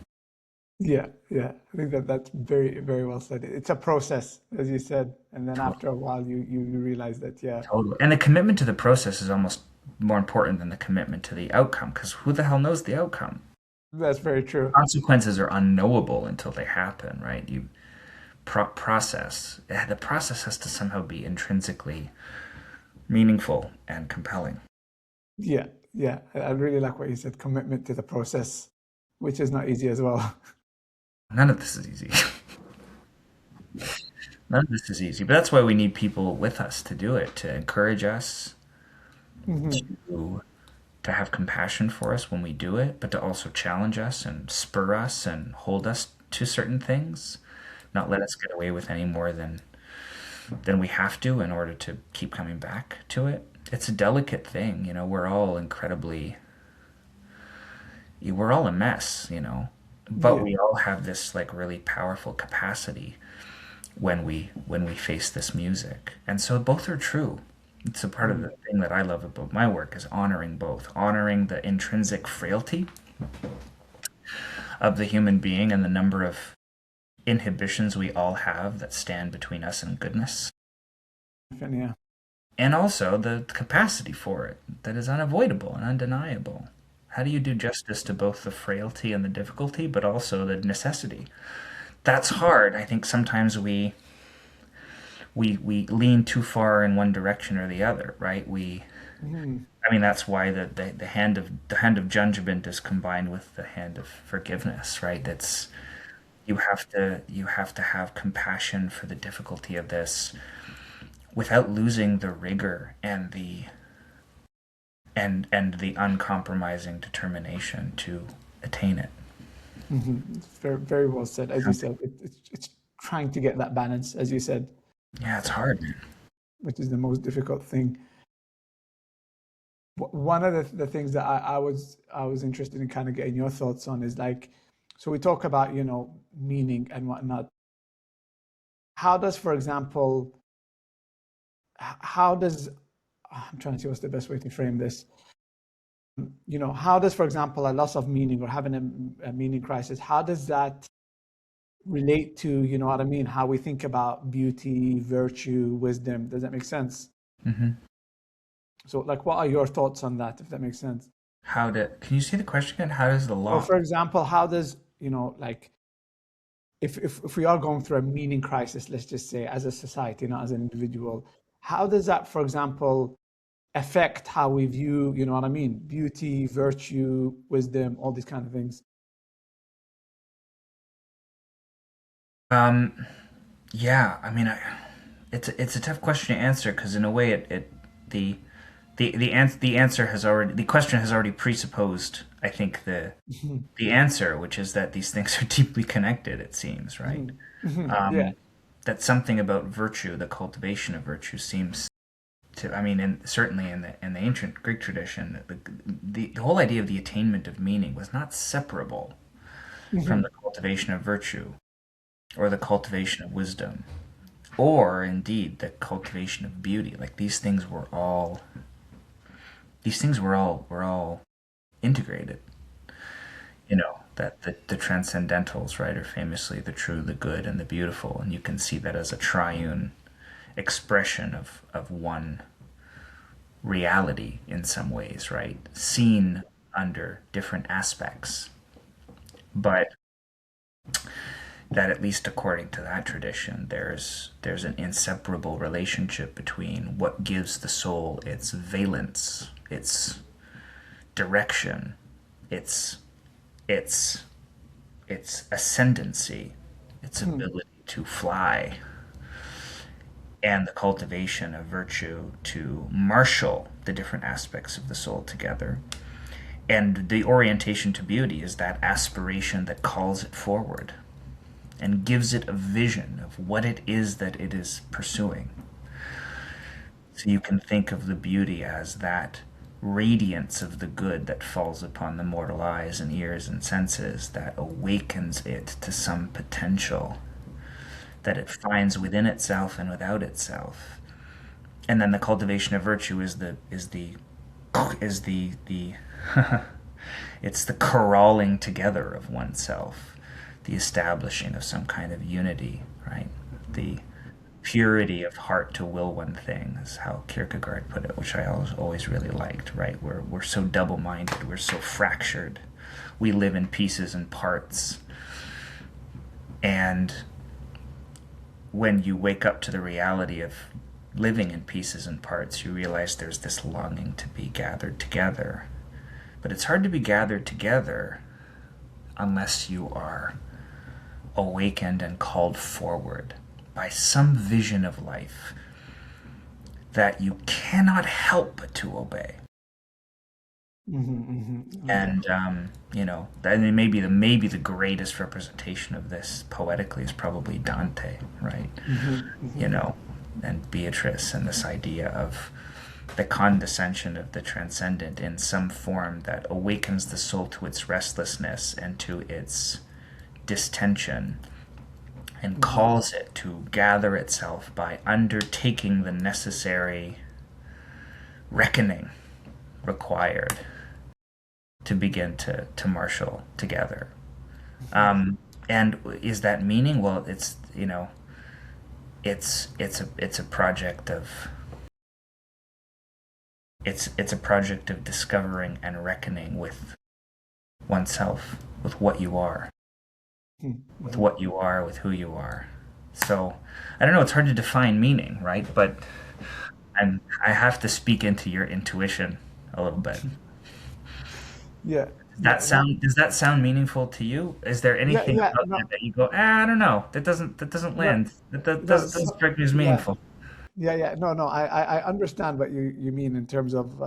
Yeah, yeah. I think that's very, very well said. It's a process, as you said, and then
Totally.
after a while, you realize that, yeah,
Totally. And the commitment to the process is almost more important than the commitment to the outcome because who the hell knows the outcome?
That's very true.
Consequences are unknowable until they happen, right? You process. The process has to somehow be intrinsically meaningful and compelling.
Yeah, yeah. I really like what you said, commitment to the process, which is not easy as well.
None of this is easy. None of this is easy, but that's why we need people with us to do it, to encourage us,
Hmm.
to have compassion for us when we do it, but to also challenge us and spur us and hold us to certain things, not let us get away with any more than we have to in order to keep coming back to it. It's a delicate thing, you know. We're all a mess, you know, but
Yeah.
we all have this like really powerful capacity when we face this music. And so both are true. It's a part of the
Mm.
thing that I love about my work is honoring both, honoring the intrinsic frailty of the human being and the number of inhibitions we all have that stand between us and goodness,
Yeah.
and also the capacity for it that is unavoidable and undeniable. How do you do justice to both the frailty and the difficulty, but also the necessity? That's hard. I think sometimes we lean too far in one direction or the other, right?
Mhm.
I mean that's why the hand of judgment is combined with the hand of forgiveness, right? That's you have to have compassion for the difficulty of this without losing the rigor and the uncompromising determination to attain it.
It's very, very well said. As you said, it's trying to get that balance, as you said,
Yeah, it's hard, man.
which is the most difficult thing. One of the things that I was interested in kind of getting your thoughts on is like, so we talk about, meaning and whatnot. How does, for example, how does, I'm trying to see what's the best way to frame this. How does, for example, a loss of meaning or having a meaning crisis, how does that relate to, you know what I mean, how we think about beauty, virtue, wisdom? Does that make sense?
Hmm.
So, like, what are your thoughts on that, if that makes sense?
Can you see the question again? How does the
So,
law?
for example, how does, like, if we are going through a meaning crisis, let's just say, as a society, not as an individual, how does that, for example, affect how we view, you know what I mean, beauty, virtue, wisdom, all these kind of things?
Um, yeah, I mean, it's a tough question to answer because in a way the the answer has already the question has already presupposed, I think, the answer, which is that these things are deeply connected, it seems, right?
Yeah.
That something about virtue, the cultivation of virtue, seems to, I mean, certainly in the ancient Greek tradition, the whole idea of the attainment of meaning was not separable from the cultivation of virtue or the cultivation of wisdom or indeed the cultivation of beauty. Like these things were all integrated. You know that the transcendentals, right, are famously the true, the good, and the beautiful, and you can see that as a triune expression of one reality in some ways, right? Seen under different aspects, but that at least according to that tradition, there's an inseparable relationship between what gives the soul its valence, its direction, its its its ascendancy, its ability to fly, and the cultivation of virtue to marshal the different aspects of the soul together. And the orientation to beauty is that aspiration that calls it forward and gives it a vision of what it is that it is pursuing. So you can think of the beauty as that radiance of the good that falls upon the mortal eyes and ears and senses that awakens it to some potential that it finds within itself and without itself. And then the cultivation of virtue is the it's the corralling together of oneself, the establishing of some kind of unity, right? The purity of heart to will one thing is how Kierkegaard put it, which I always really liked, right? We're so double-minded, we're so fractured, we live in pieces and parts. And when you wake up to the reality of living in pieces and parts, you realize there's this longing to be gathered together. But it's hard to be gathered together unless you are awakened and called forward by some vision of life that you cannot help but to obey.
Yeah.
And I mean, maybe the greatest representation of this poetically is probably Dante, right? You know, and Beatrice, and this idea of the condescension of the transcendent in some form that awakens the soul to its restlessness and to its distension, and calls it to gather itself by undertaking the necessary reckoning required to begin to marshal together. And is that meaning? Well, it's a project of it's a project of discovering and reckoning with oneself, with what you are, with who you are. So I don't know. It's hard to define meaning, right? But I have to speak into your intuition a little bit.
Yeah.
That
Yeah. No.
sound does that sound meaningful to you? Is there
Yeah.
anything
Yeah.
about
No.
that that you go, I don't know, that doesn't
No.
land, that
No.
doesn't strike me as
Yeah.
meaningful.
Yeah. Yeah. No. No. I understand what you mean in terms of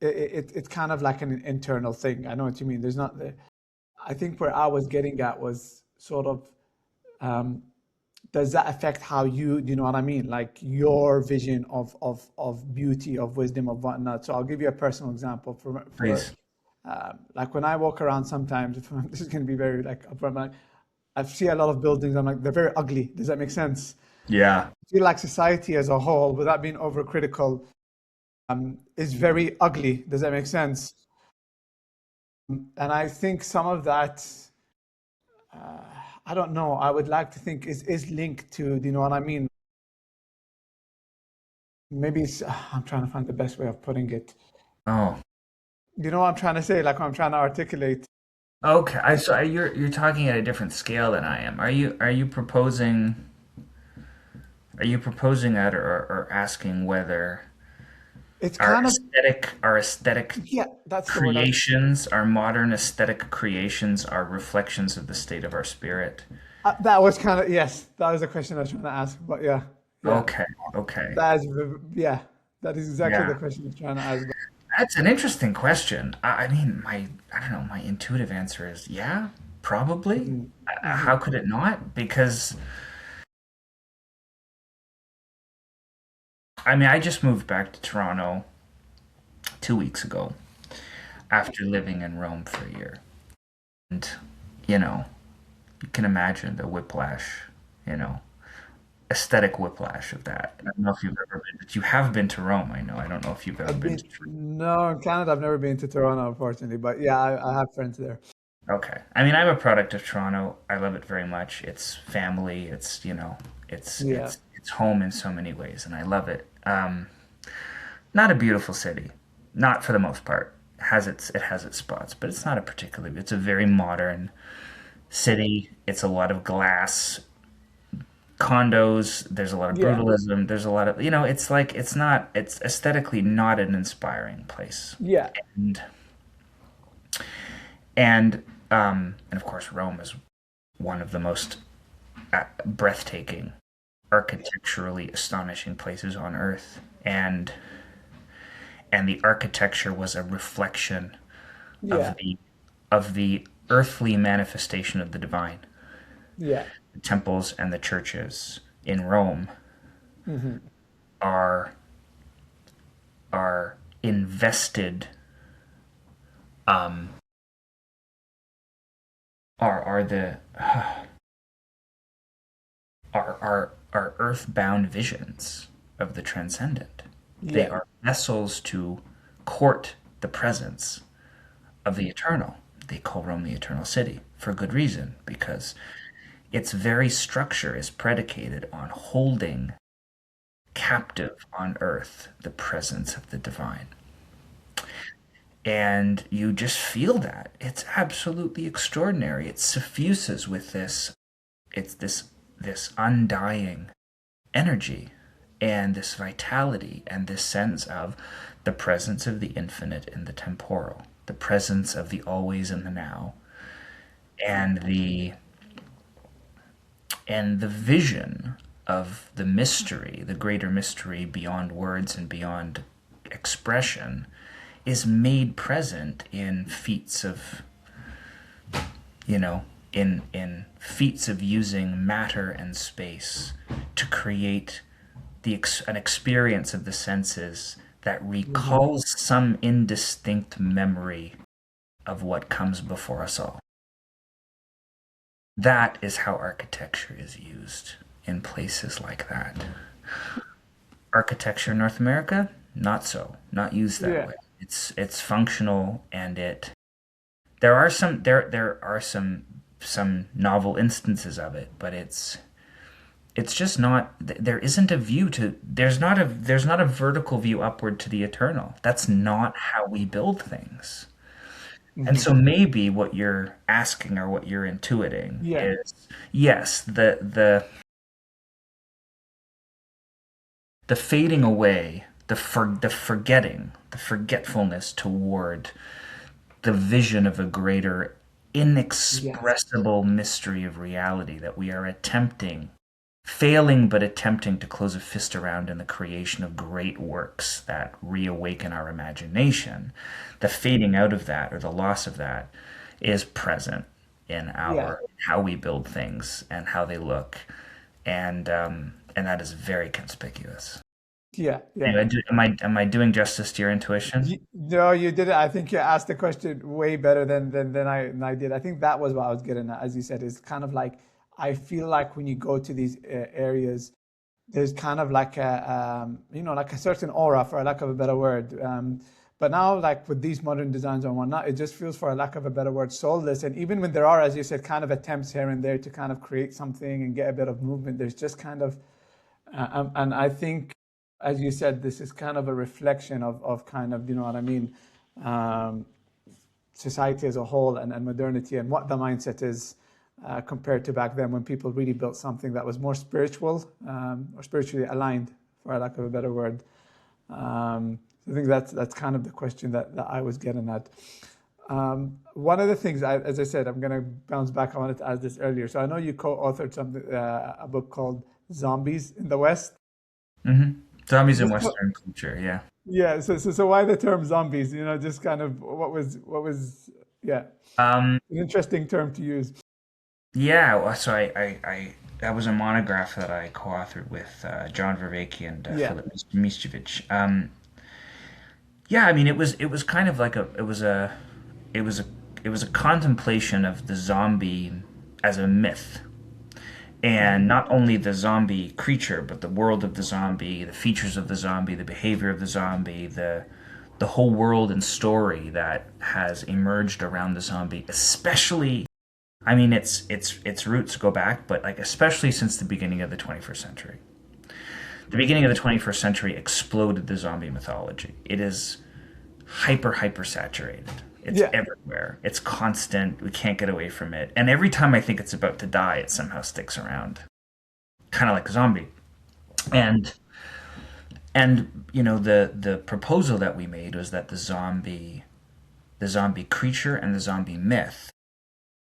it's kind of like an internal thing. I know what you mean. There's not the. I think where I was getting at was sort of um, does that affect how you know what I mean? Like your vision of beauty, of wisdom, of whatnot. So I'll give you a personal example for
Please.
like when I walk around sometimes, if this is going to be very like upfront, like, I see a lot of buildings. I'm like, they're very ugly. Does that make sense?
Yeah.
I feel like society as a whole, without being overcritical, is very ugly. Does that make sense? And I think some of that, I don't know. I would like to think is linked to, do you know what I mean? Maybe it's, I'm trying to find the best way of putting it.
Oh,
You know what I'm trying to say? Like I'm trying to articulate.
okay. You're talking at a different scale than I am. Are you proposing that, or asking whether
It's
our
kind of,
aesthetic
yeah, that's the word.
creations, our modern aesthetic creations, are reflections of the state of our spirit?
That was kind of, yes, that was the question I was trying to ask. But yeah, yeah,
Okay, okay.
that is, yeah, that is exactly the
Yeah.
question I was trying to ask. But
That's an interesting question. I mean, I don't know, my intuitive answer is yeah, probably.
mhm,
How
mhm.
could it not? Because I mean, I just moved back to Toronto 2 weeks ago after living in Rome for a year. And, you know, you can imagine the whiplash, you know, aesthetic whiplash of that. I don't know if you've ever been, but you have been to Rome, I know. I don't know if you've ever
I've
been
been,
to.
no, in Canada, I've never been to Toronto, unfortunately. But yeah, I have friends there.
Okay. I mean, I'm a product of Toronto. I love it very much. It's family. It's
Yeah,
it's home in so many ways, and I love it. Not a beautiful city, not for the most part. It has its spots, but it's not a particularly. It's a very modern city. It's a lot of glass condos. There's a lot of
yeah,
brutalism. There's a lot of It's like it's aesthetically not an inspiring place,
yeah,
and and of course Rome is one of the most breathtaking, architecturally astonishing places on earth. And the architecture was a reflection
yeah,
of the earthly manifestation of the divine.
yeah.
The temples and the churches in Rome
Hmm.
are are invested, um are the are earthbound visions of the transcendent. They
Yeah,
are vessels to court the presence of the eternal. They call Rome the eternal city for good reason, because its very structure is predicated on holding captive on earth the presence of the divine. And you just feel that. It's absolutely extraordinary. It suffuses with this undying energy and this vitality and this sense of the presence of the infinite in the temporal, the presence of the always in the now, and the vision of the mystery, the greater mystery beyond words and beyond expression, is made present in feats of, you know, in feats of using matter and space to create an experience of the senses that recalls some indistinct memory of what comes before us all. That is how architecture is used in places like that. Architecture in North America, not so, not used that
Yeah.
way. It's functional, and there are some novel instances of it, but it's just not. There isn't a view to. There's not a vertical view upward to the eternal. That's not how we build things. And
Hmm.
so maybe what you're asking or what you're intuiting
Yeah.
is, yes, the fading away, the forgetting, the forgetfulness toward the vision of a greater
Yes.
inexpressible mystery of reality that we are attempting, failing but attempting to close a fist around in the creation of great works that reawaken our imagination. The fading out of that, or the loss of that, is present in
Yeah.
our how we build things and how they look, and that is very conspicuous.
Yeah. Yeah.
Anyway, am I doing justice to your intuition?
No, you did it. I think you asked the question way better than I did. I think that was what I was getting at, as you said. It's kind of like I feel like when you go to these areas, there's kind of like like a certain aura, for lack of a better word. But now, like with these modern designs and whatnot, it just feels, for a lack of a better word, soulless. And even when there are, as you said, kind of attempts here and there to kind of create something and get a bit of movement, there's just kind of and I think, as you said, this is kind of a reflection of kind of, you know what I mean, um, society as a whole and modernity and what the mindset is compared to back then when people really built something that was more spiritual or spiritually aligned, for lack of a better word. So I think that's kind of the question that I was getting at. One of the things, as I said, I'm going to bounce back. I wanted to ask this earlier. So I know you co-authored something, a book called Zombies in the West.
Mm-hmm. Zombies in
Just
Western culture, yeah.
yeah. So why the term zombies? You know, just kind of what was yeah,
Um,
an interesting term to use.
yeah, well, so that was a monograph that I co-authored with John Vervaeke and
Yeah.
Philip Miscevic. Yeah, I mean, it was kind of like it was a it was a contemplation of the zombie as a myth, and
Hmm.
not only the zombie creature, but the world of the zombie, the features of the zombie, the behavior of the zombie, the whole world and story that has emerged around the zombie, especially. I mean, its roots go back, but like especially since the beginning of the 21st century. The beginning of the 21st century exploded the zombie mythology. It is hyper saturated. It's
Yeah.
everywhere. It's constant. We can't get away from it. And every time I think it's about to die, it somehow sticks around, kind of like a zombie. And the proposal that we made was that the zombie creature and the zombie myth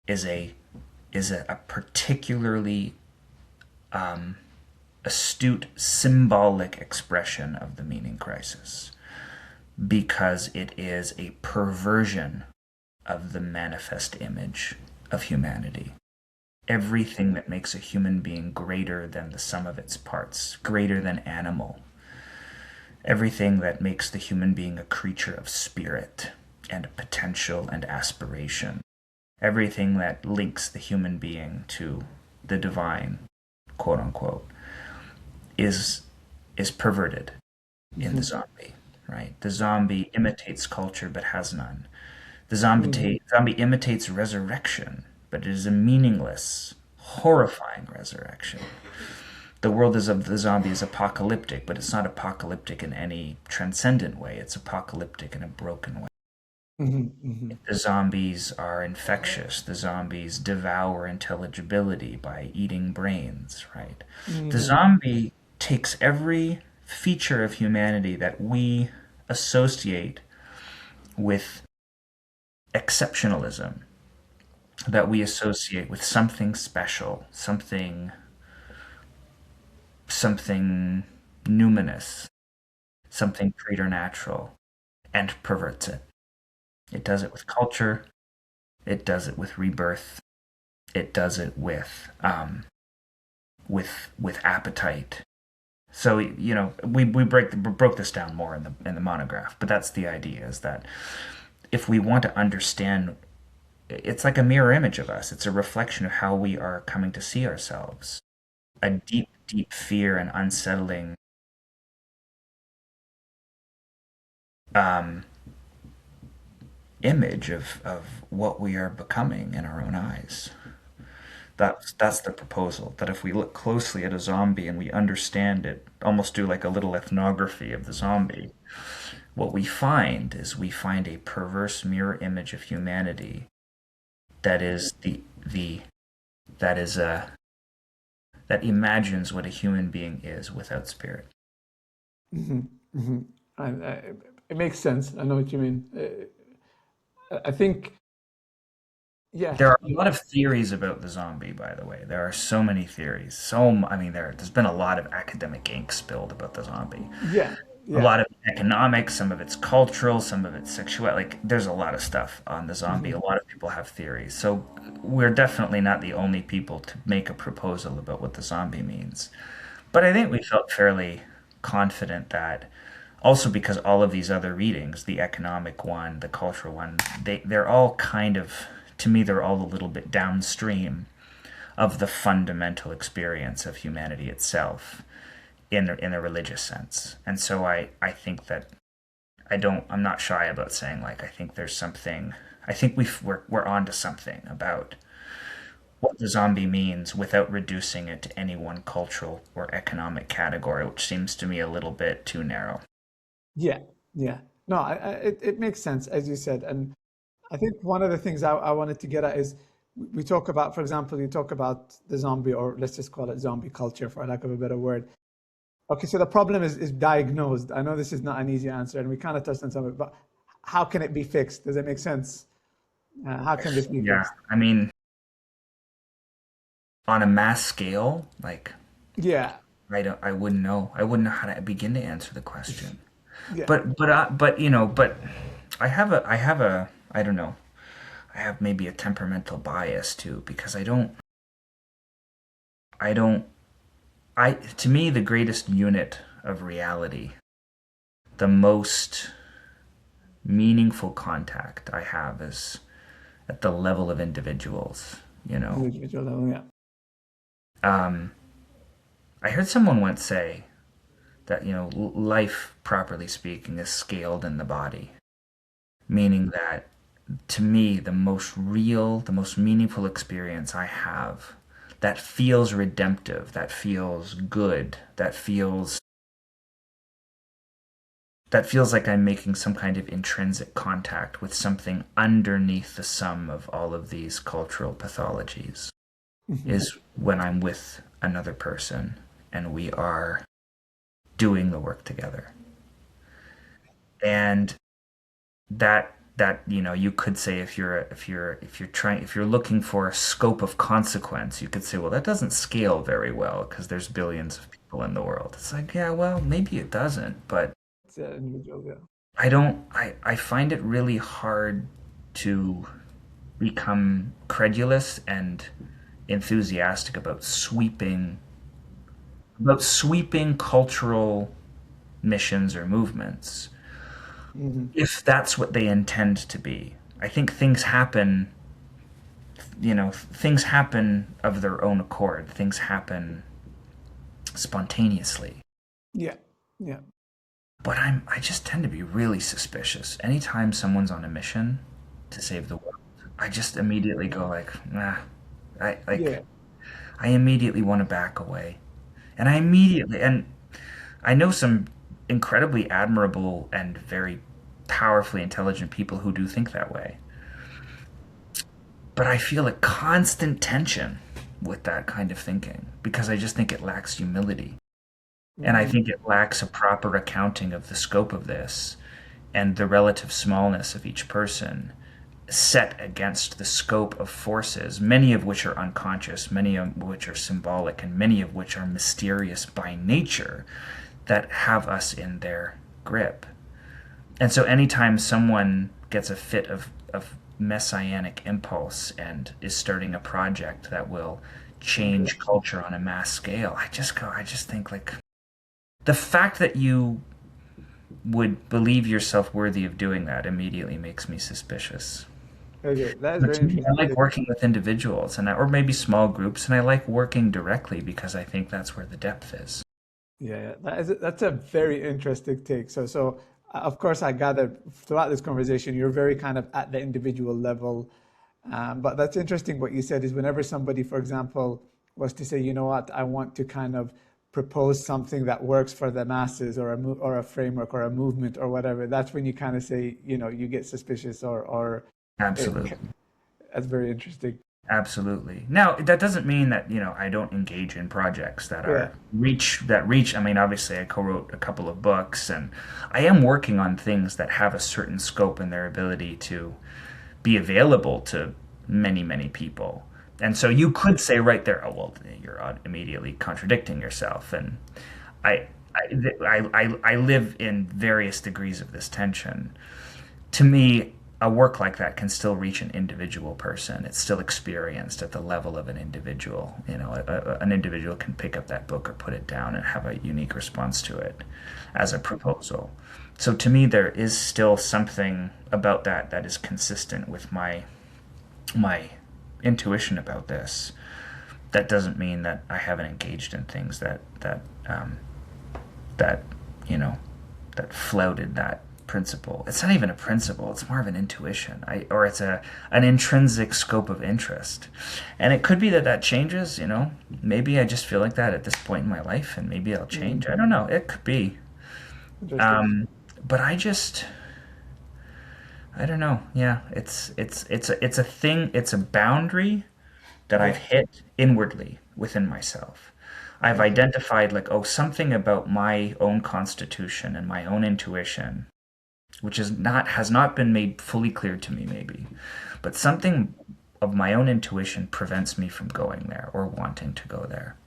is a particularly astute symbolic expression of the meaning crisis, because it is a perversion of the manifest image of humanity. Everything that makes a human being greater than the sum of its parts, greater than animal, everything that makes the human being a creature of spirit and potential and aspiration, everything that links the human being to the divine, quote unquote, is is perverted in the
Hmm.
zombie, right? The zombie imitates culture but has none. The
Hmm.
zombie imitates resurrection, but it is a meaningless, horrifying resurrection. The world is of the zombie is apocalyptic, but it's not apocalyptic in any transcendent way. It's apocalyptic in a broken way.
Hmm. Hmm.
The zombies are infectious. The zombies devour intelligibility by eating brains, right? The
Hmm.
zombie takes every feature of humanity that we associate with exceptionalism, that we associate with something special, something numinous, something preternatural, and perverts it. It does it with culture. It does it with rebirth. It does it with appetite. So we broke this down more in the monograph, but that's the idea: is that if we want to understand, it's like a mirror image of us. It's a reflection of how we are coming to see ourselves. A deep, deep fear and unsettling um, image of what we are becoming in our own eyes. That's the proposal. That if we look closely at a zombie and we understand it, almost do like a little ethnography of the zombie, what we find is we find a perverse mirror image of humanity that is the that is that imagines what a human being is without spirit.
Hmm. Hmm. It makes sense. I know what you mean. I think, yeah.
There are a lot of theories about the zombie, by the way. There are so many theories. I mean, there's been a lot of academic ink spilled about the zombie.
Yeah.
A
Yeah.
lot of economics, some of it's cultural, some of it's sexual. Like, there's a lot of stuff on the zombie. A
Hmm.
lot of people have theories. So, we're definitely not the only people to make a proposal about what the zombie means. But I think we felt fairly confident that also because all of these other readings, the economic one, the cultural one, they're all kind of, to me, they're all a little bit downstream of the fundamental experience of humanity itself in the religious sense. And so I think that I'm not shy about saying, like, I think there's something, I think we're onto something about what the zombie means without reducing it to any one cultural or economic category, which seems to me a little bit too narrow.
Yeah. Yeah. No, it makes sense, as you said. And I think one of the things I wanted to get at is we talk about, for example, you talk about the zombie, or let's just call it zombie culture, for lack of a better word. Okay, so the problem is diagnosed. I know this is not an easy answer, and we kind of touched on some of it, but how can it be fixed? Does it make sense? How can this be
Yeah,
fixed?
I mean, on a mass scale, like
Yeah.
I wouldn't know. I wouldn't know how to begin to answer the question.
Yeah.
But I don't know. I have maybe a temperamental bias too because I don't I to me the greatest unit of reality, the most meaningful contact I have is at the level of individuals, you know.
Individual level, yeah.
Um, I heard someone once say that, life, properly speaking, is scaled in the body, meaning that to me, the most real, the most meaningful experience I have that feels redemptive, that feels good, that feels like I'm making some kind of intrinsic contact with something underneath the sum of all of these cultural pathologies,
Hmm.
is when I'm with another person and we are doing the work together. And that you could say, if you're looking for a scope of consequence, you could say, well, that doesn't scale very well because there's billions of people in the world. It's like, yeah, well, maybe it doesn't, but
It's individual, yeah.
I find it really hard to become credulous and enthusiastic about sweeping cultural missions or movements
Hmm.
if that's what they intend to be. I think things happen of their own accord. Things happen spontaneously.
Yeah. Yeah.
But I just tend to be really suspicious. Anytime someone's on a mission to save the world, I just immediately go like, nah. I like
Yeah.
I immediately want to back away. And I know some incredibly admirable and very powerfully intelligent people who do think that way. But I feel a constant tension with that kind of thinking because I just think it lacks humility. And I
Mm,
think it lacks a proper accounting of the scope of this and the relative smallness of each person set against the scope of forces, many of which are unconscious, many of which are symbolic, and many of which are mysterious by nature that have us in their grip. And so anytime someone gets a fit of messianic impulse and is starting a project that will change culture on a mass scale, I just think like the fact that you would believe yourself worthy of doing that immediately makes me suspicious.
okay, that is
But
very
to me, I like
interesting.
working with individuals or maybe small groups, and I like working directly because I think that's where the depth is.
Yeah, that's a very interesting take. Of course, I gathered throughout this conversation, you're very kind of at the individual level. But that's interesting. What you said is whenever somebody, for example, was to say, you know what, I want to kind of propose something that works for the masses or a framework or a movement or whatever, that's when you kind of say, you get suspicious or it,
Absolutely.
that's very interesting.
Absolutely. Now, that doesn't mean that, I don't engage in projects
Yeah.
I mean, obviously I co-wrote a couple of books and I am working on things that have a certain scope in their ability to be available to many, many people. And so you could say right there, oh, well, you're immediately contradicting yourself. And I, I live in various degrees of this tension. To me, a work like that can still reach an individual person. It's still experienced at the level of an individual. An individual can pick up that book or put it down and have a unique response to it as a proposal. So to me, there is still something about that is consistent with my intuition about this. That doesn't mean that I haven't engaged in things that you know that flouted that principle. It's not even a principle, it's more of an intuition. Or it's an intrinsic scope of interest. And it could be that changes, maybe I just feel like that at this point in my life and maybe I'll
Mm,
change. I don't know, it could be.
interesting.
um but I don't know. Yeah, it's a thing, it's a boundary that I've
Yeah.
hit inwardly within myself. I've
Okay.
identified like, oh, something about my own constitution and my own intuition which has not been made fully clear to me maybe, but something of my own intuition prevents me from going there or wanting to go there.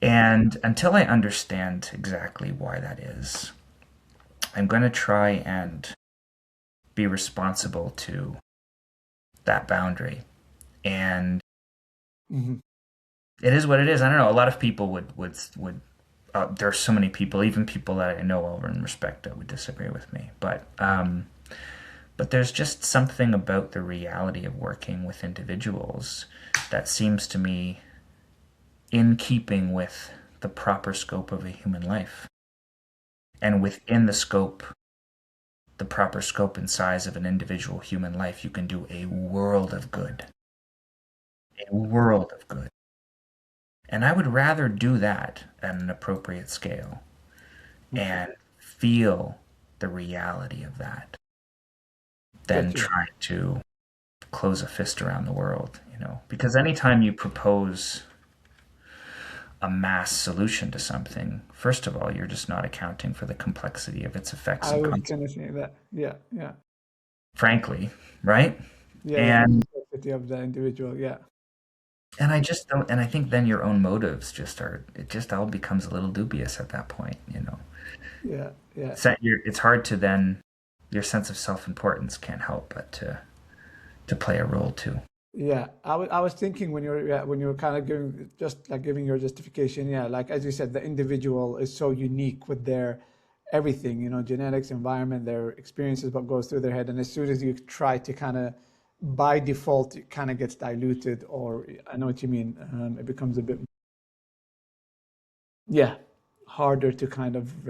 And until I understand exactly why that is, I'm going to try and be responsible to that boundary. And
Hmm.
it is what it is. I don't know. A lot of people would there's so many people, even people that I know over and respect, that would disagree with me. But there's just something about the reality of working with individuals that seems to me in keeping with the proper scope of a human life. And within the proper scope and size of an individual human life, you can do a world of good. A world of good. And I would rather do that at an appropriate scale
Okay.
and feel the reality of that than
Get you.
trying to close a fist around the world. Because anytime you propose a mass solution to something, first of all, you're just not accounting for the complexity of its effects
I
and
was
consequences,
gonna say that. Yeah, yeah,
frankly, right?
yeah. The
And
complexity of the individual. Yeah,
and I just don't, and I think then your own motives it just all becomes a little dubious at that point.
yeah, yeah,
It's hard to then, your sense of self-importance can't help but to play a role too.
yeah. I was thinking when you were kind of giving your justification. Yeah, like as you said, the individual is so unique with their everything. Genetics, environment, their experiences, what goes through their head, and as soon as you try to kind of by default, it kind of gets diluted, or I know what you mean. It becomes a bit, yeah, harder to kind of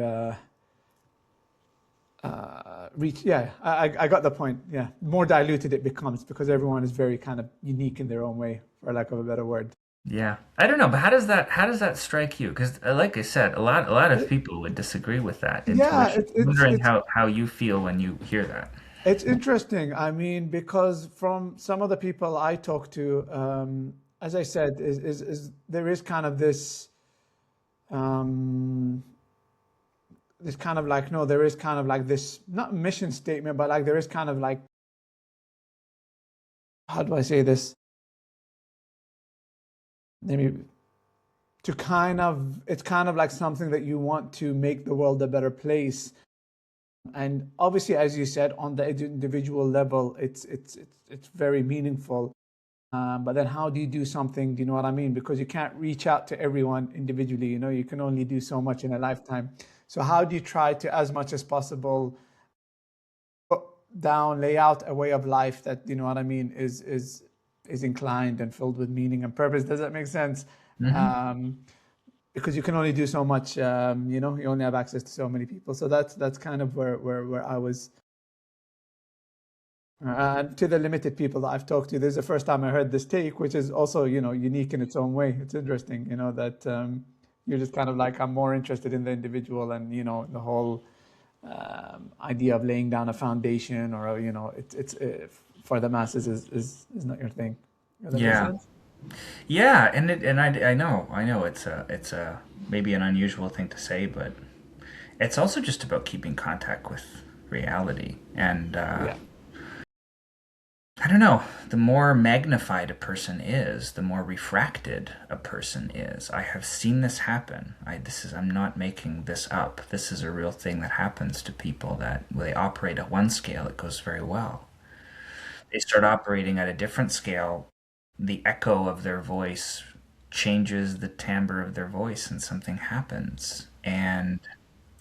reach. Yeah, I got the point. Yeah, more diluted it becomes because everyone is very kind of unique in their own way, for lack of a better word.
Yeah. I don't know, but how does that strike you? Because like I said, a lot of people would disagree with that
Yeah,
intuition. Wondering how you feel when you hear that.
it's interesting. I mean, because from some of the people I talk to, as I said, is there is kind of um, this kind of like no, there is kind of like this not mission statement, but like there is kind of like how do I say this? Maybe to kind of it's kind of like something that you want to make the world a better place. And obviously, as you said, on the individual level, it's very meaningful. But then how do you do something? Do you know what I mean? Because you can't reach out to everyone individually. You know, you can only do so much in a lifetime. So how do you try to, as much as possible, put down, lay out a way of life that, you know what I mean, is inclined and filled with meaning and purpose? Does that make sense?
Hmm.
Um, because you can only do so much. You know, you only have access to so many people. So that's kind of where I was. And to the limited people that I've talked to, this is the first time I heard this take, which is also, you know, unique in its own way. It's interesting, you know, that you're just kind of like, I'm more interested in the individual and, you know, the whole idea of laying down a foundation or, you know, it's for the masses is not your thing. Does that make
Yeah.
sense?
Yeah, and I know it's a maybe an unusual thing to say, but it's also just about keeping contact with reality. And
Yeah,
I don't know, the more magnified a person is, the more refracted a person is. I have seen this happen. I'm not making this up. This is a real thing that happens to people that when they operate at one scale, it goes very well. They start operating at a different scale, the echo of their voice changes the timbre of their voice and something happens. And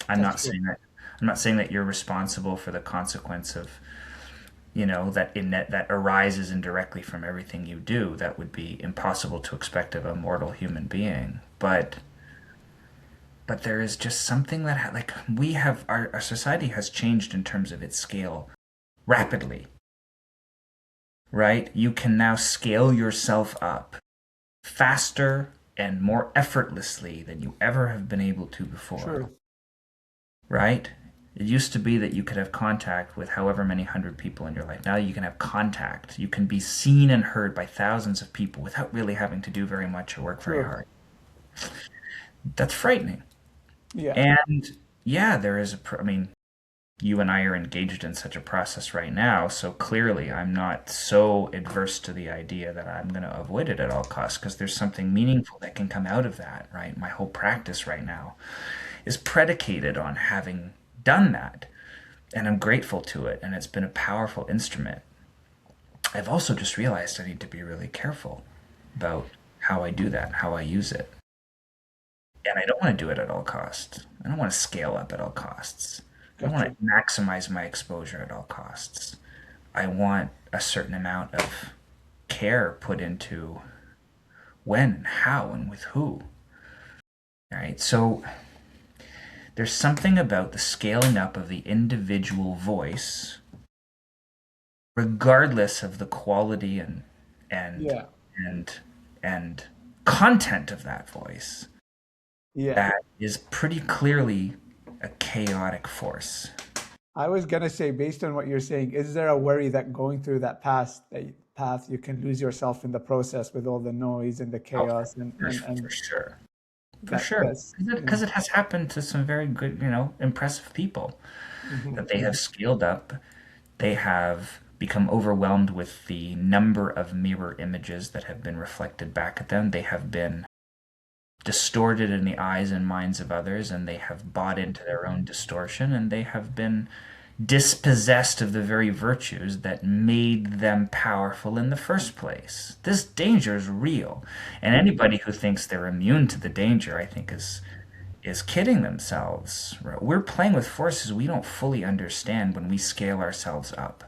I'm
that's
not
true.
saying that I'm not saying that you're responsible for the consequence of, that arises indirectly from everything you do. That would be impossible to expect of a mortal human being. But there is just something that like we have our society has changed in terms of its scale rapidly, right? You can now scale yourself up faster and more effortlessly than you ever have been able to before,
True.
right? It used to be that you could have contact with however many hundred people in your life. Now you can have contact. You can be seen and heard by thousands of people without really having to do very much or work very
True.
hard. That's frightening.
Yeah.
And yeah, there is I mean, you and I are engaged in such a process right now, so clearly I'm not so adverse to the idea that I'm going to avoid it at all costs because there's something meaningful that can come out of that, right? My whole practice right now is predicated on having done that, and I'm grateful to it, and it's been a powerful instrument. I've also just realized I need to be really careful about how I do that, how I use it. And I don't want to do it at all costs. I don't want to scale up at all costs. I don't want
Gotcha.
to maximize my exposure at all costs. I want a certain amount of care put into when and how and with who. All right. So there's something about the scaling up of the individual voice, regardless of the quality and
Yeah.
and and content of that voice,
Yeah.
that is pretty clearly a chaotic force.
I was gonna say, based on what you're saying, is there a worry that going through that path you can lose yourself in the process with all the noise and the
Oh,
chaos
for
and
sure. For
that
sure.
that's
Because
yeah.
it has happened to some very good, impressive people
Hmm.
that they have
Hmm.
scaled up. They have become overwhelmed with the number of mirror images that have been reflected back at them. They have been distorted in the eyes and minds of others, and they have bought into their own distortion, and they have been dispossessed of the very virtues that made them powerful in the first place. This danger is real, and anybody who thinks they're immune to the danger, I think, is kidding themselves. We're playing with forces we don't fully understand when we scale ourselves up.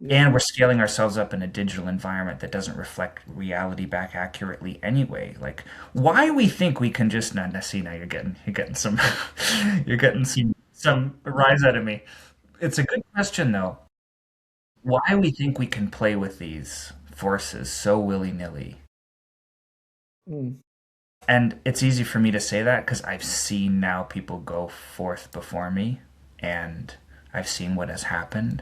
Yeah.
And we're scaling ourselves up in a digital environment that doesn't reflect reality back accurately anyway. Like, why we think we can just not see now you're getting some you're getting some rise out of me. It's a good question though. Why we think we can play with these forces so willy-nilly And it's easy for me to say that because I've seen now people go forth before me, and I've seen what has happened,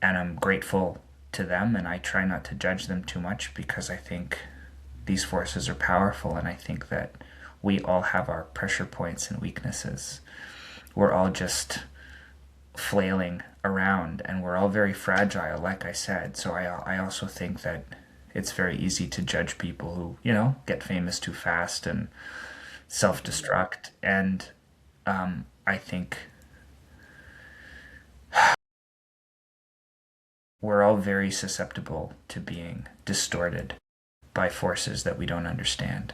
and I'm grateful to them, and I try not to judge them too much because I think these forces are powerful, and I think that we all have our pressure points and weaknesses. We're all just flailing around, and we're all very fragile, like I said. So I also think that it's very easy to judge people who, get famous too fast and self-destruct. And I think we're all very susceptible to being distorted by forces that we don't understand.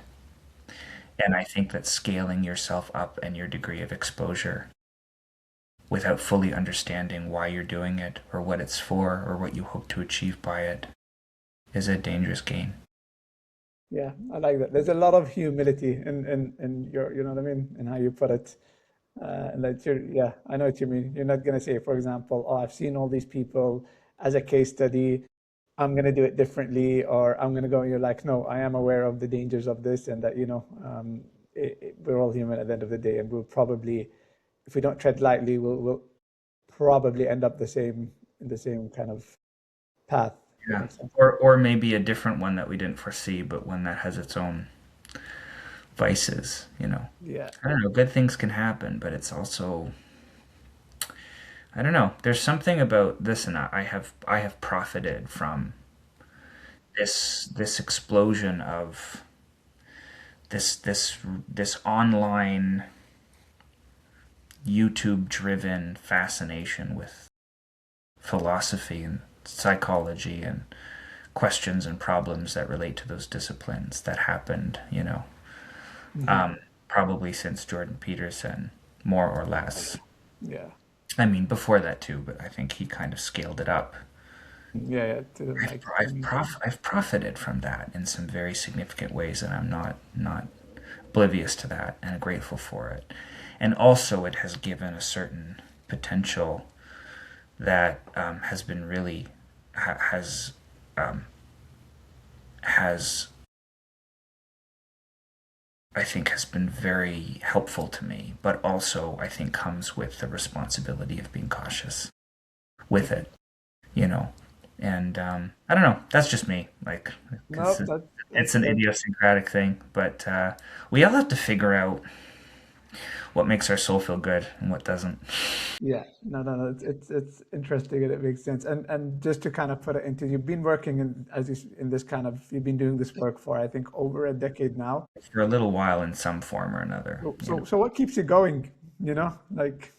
And I think that scaling yourself up and your degree of exposure without fully understanding why you're doing it or what it's for or what you hope to achieve by it is a dangerous game.
Yeah, I like that. There's a lot of humility in your, you know what I mean, in how you put it. And that you're, yeah, I know what you mean. You're not gonna say, for example, oh, I've seen all these people as a case study. I'm gonna do it differently, or I'm gonna go. And you're like, no, I am aware of the dangers of this, and that we're all human at the end of the day, and we'll probably, if we don't tread lightly, we'll probably end up in the same kind of path. If that
Yeah.
makes sense.
Or maybe a different one that we didn't foresee, but one that has its own vices.
Yeah.
I don't know, good things can happen, but it's also I don't know. There's something about this, and I have profited from this explosion of this online YouTube driven fascination with philosophy and psychology and questions and problems that relate to those disciplines that happened,
Hmm.
um, probably since Jordan Peterson, more or less.
Yeah.
I mean, before that too, but I think he kind of scaled it up.
Yeah, yeah, to the
I've,
like
I've, prof- I've profited from that in some very significant ways, and I'm not oblivious to that and grateful for it. And also, it has given a certain potential that has been really um, has I think has been very helpful to me, but also I think comes with the responsibility of being cautious with it, you know. And I don't know. That's just me. Like,
no,
it's,
that's
it's an
good.
idiosyncratic thing, but we all have to figure out what makes our soul feel good and what doesn't.
Yeah, no, no, no. It's interesting and it makes sense. And just to kind of put it into, you've been working in in this kind of, you've been doing this work for I think over a decade now.
For a little while in some form or another.
So what keeps you going? Like,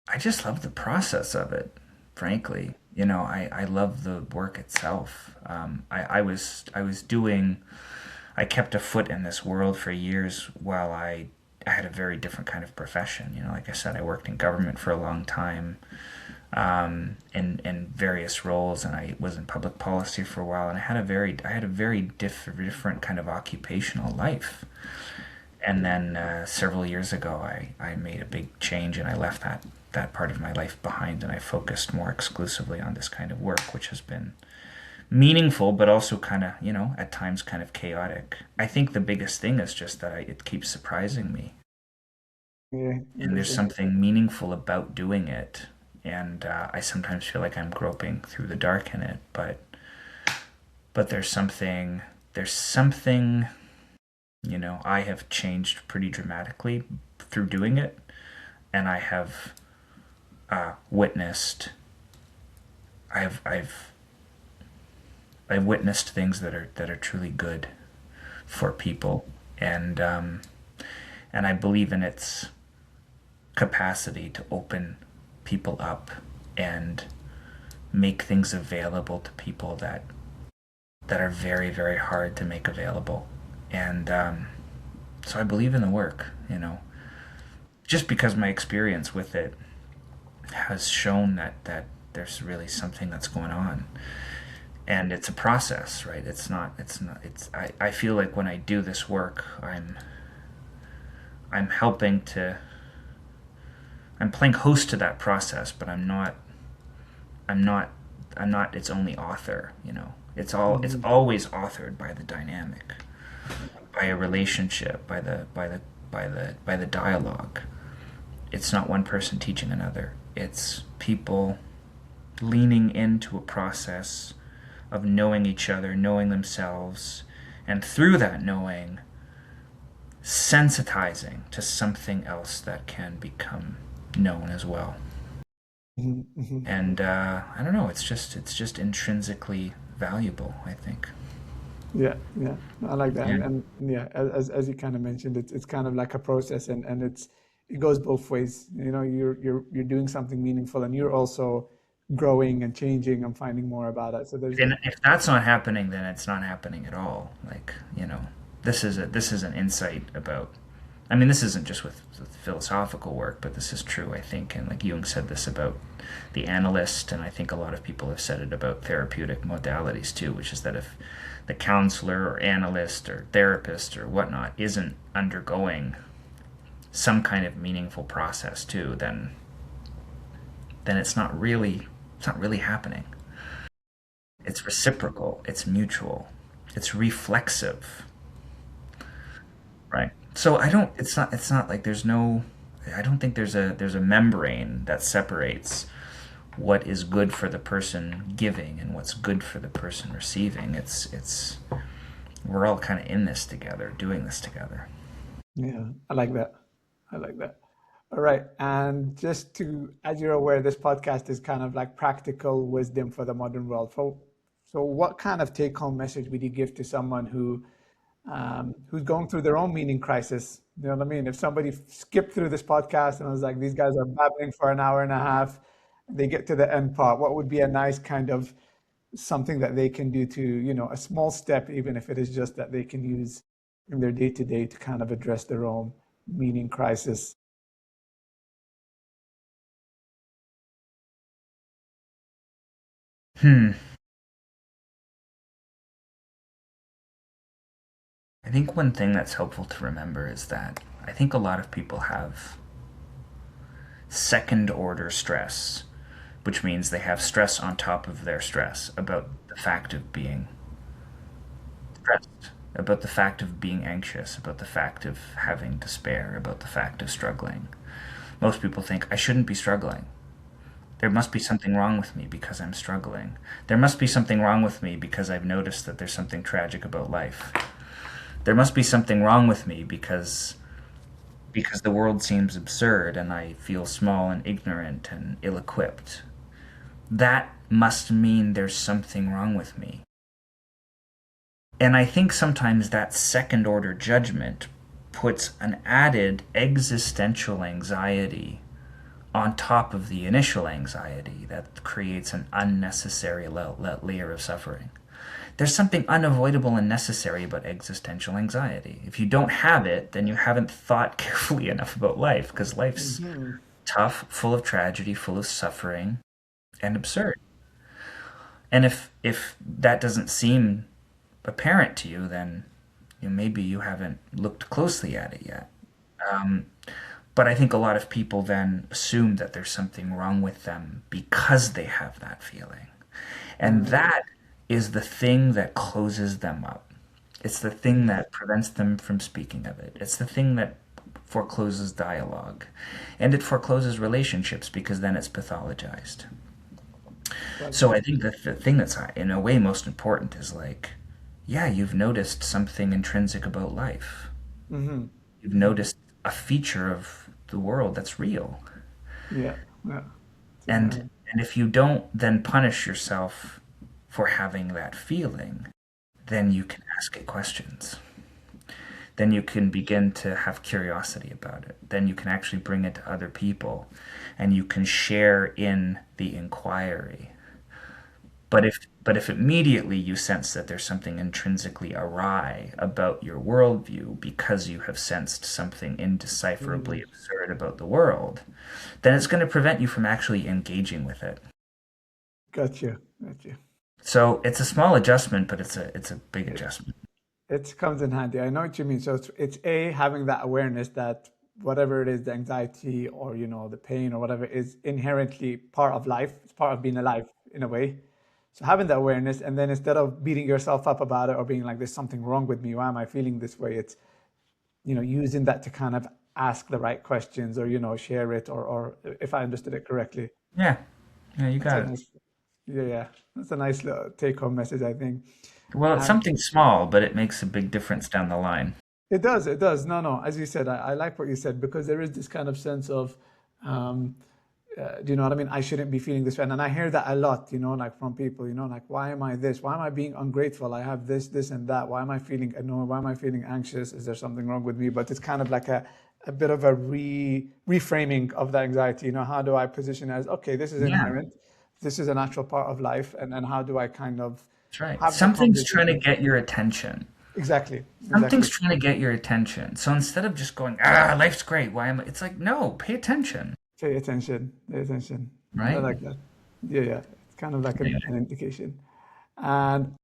I just love the process of it, frankly. I love the work itself. I kept a foot in this world for years while I had a very different kind of profession. Like I said, I worked in government for a long time, in various roles, and I was in public policy for a while, and I had a very different kind of occupational life. And then several years ago, I made a big change and I left that part of my life behind, and I focused more exclusively on this kind of work, which has been meaningful, but also kind of, at times kind of chaotic. I think the biggest thing is just that it keeps surprising me,
yeah,
and there's
interesting.
something meaningful about doing it. And I sometimes feel like I'm groping through the dark in it, but there's something. I have changed pretty dramatically through doing it, and I have witnessed. I've I've witnessed things that are truly good for people, and I believe in its capacity to open people up and make things available to people that are very very hard to make available, and so I believe in the work. Just because my experience with it has shown that there's really something that's going on, and it's a process, right? I feel like when I do this work, I'm helping to I'm playing host to that process, but I'm not I'm not its only author. It's
Hmm.
always authored by the dynamic. by a relationship, by the dialogue. It's not one person teaching another. It's people leaning into a process of knowing each other, knowing themselves, and through that knowing, sensitizing to something else that can become known as well.
Mhm, mhm.
And I don't know. It's just intrinsically valuable, I think.
Yeah, yeah, I like that,
Yeah.
and yeah, as you kind of mentioned, it's kind of like a process, and it goes both ways. You know, you're doing something meaningful, and you're also growing and changing and finding more about it. So there's
And if that's not happening, then it's not happening at all. Like, this is an insight about. I mean, this isn't just with philosophical work, but this is true, I think. And like Jung said this about the analyst, and I think a lot of people have said it about therapeutic modalities too, which is that if the counselor or analyst or therapist or whatnot isn't undergoing some kind of meaningful process too, then it's not really happening. It's reciprocal, it's mutual, it's reflexive, right? So it's not like I don't think there's a membrane that separates what is good for the person giving and what's good for the person receiving. It's we're all kind of in this together, doing this together.
yeah, I like that. I like that. All right, and just to, as you're aware, this podcast is kind of like practical wisdom for the modern world. So what kind of take-home message would you give to someone who's going through their own meaning crisis? You know what I mean? If somebody skipped through this podcast and was like, these guys are babbling for an hour and a half, they get to the end part, what would be a nice kind of something that they can do to, a small step, even if it is just that they can use in their day to day to kind of address their own meaning crisis?
Hmm. I think one thing that's helpful to remember is that I think a lot of people have second order stress, which means they have stress on top of their stress about the fact of being stressed, about the fact of being anxious, about the fact of having despair, about the fact of struggling. Most people think, I shouldn't be struggling. There must be something wrong with me because I'm struggling. There must be something wrong with me because I've noticed that there's something tragic about life. There must be something wrong with me because the world seems absurd and I feel small and ignorant and ill-equipped. That must mean there's something wrong with me. And I think sometimes that second order judgment puts an added existential anxiety on top of the initial anxiety that creates an unnecessary layer of suffering. There's something unavoidable and necessary about existential anxiety. If you don't have it, then you haven't thought carefully enough about life, because life's
Hmm.
tough, full of tragedy, full of suffering, and absurd. And if that doesn't seem apparent to you, then maybe you haven't looked closely at it yet. Um, but I think a lot of people then assume that there's something wrong with them because they have that feeling. And
Mm.
that is the thing that closes them up. It's the thing
Mm.
that prevents them from speaking of it. It's the thing that forecloses dialogue. And it forecloses relationships because then it's pathologized. So
Gotcha.
I think that the thing that's in a way most important is like, yeah, you've noticed something intrinsic about life.
Hmm.
You've
Hmm.
noticed a feature of the world that's real.
Yeah, yeah. To
And
kind
and if you don't then punish yourself for having that feeling, then you can ask it questions. Then you can begin to have curiosity about it. Then you can actually bring it to other people and you can share in the inquiry. But if immediately you sense that there's something intrinsically awry about your worldview because you have sensed something indecipherably
of.
absurd about the world, then it's going to prevent you from actually engaging with it.
Gotcha, gotcha.
So it's a small adjustment, but it's a big
It,
adjustment.
it comes in handy. I know what you mean. So it's A, having that awareness that whatever it is, the anxiety or, the pain or whatever is inherently part of life. It's part of being alive in a way. So having that awareness, and then instead of beating yourself up about it or being like, there's something wrong with me, why am I feeling this way? It's, using that to kind of ask the right questions or, share it or if I understood it correctly.
Yeah, yeah, you
That's a
got it.
nice, yeah, yeah. That's a nice little take home message, I think.
Well, it's
And
something small, but it makes a big difference down the line.
it does, it does. No, no, as you said, I like what you said because there is this kind of sense of, um, do you know what I mean? I shouldn't be feeling this way. And I hear that a lot, like from people, like, why am I this? Why am I being ungrateful? I have this, and that. Why am I feeling annoyed? Why am I feeling anxious? Is there something wrong with me? But it's kind of like a bit of a reframing of the anxiety. How do I position it as, okay, this is
Yeah,
inherent. This is a natural part of life. And then how do I kind of
that's right.
have the
Something's trying to
conversation?
get your attention.
Exactly,
Something's
exactly.
trying to get your attention. So instead of just going, life's great, why am I? It's like, no, pay attention,
Pay attention, pay attention. I
right?
like that. Yeah, yeah. It's kind of like an indication. And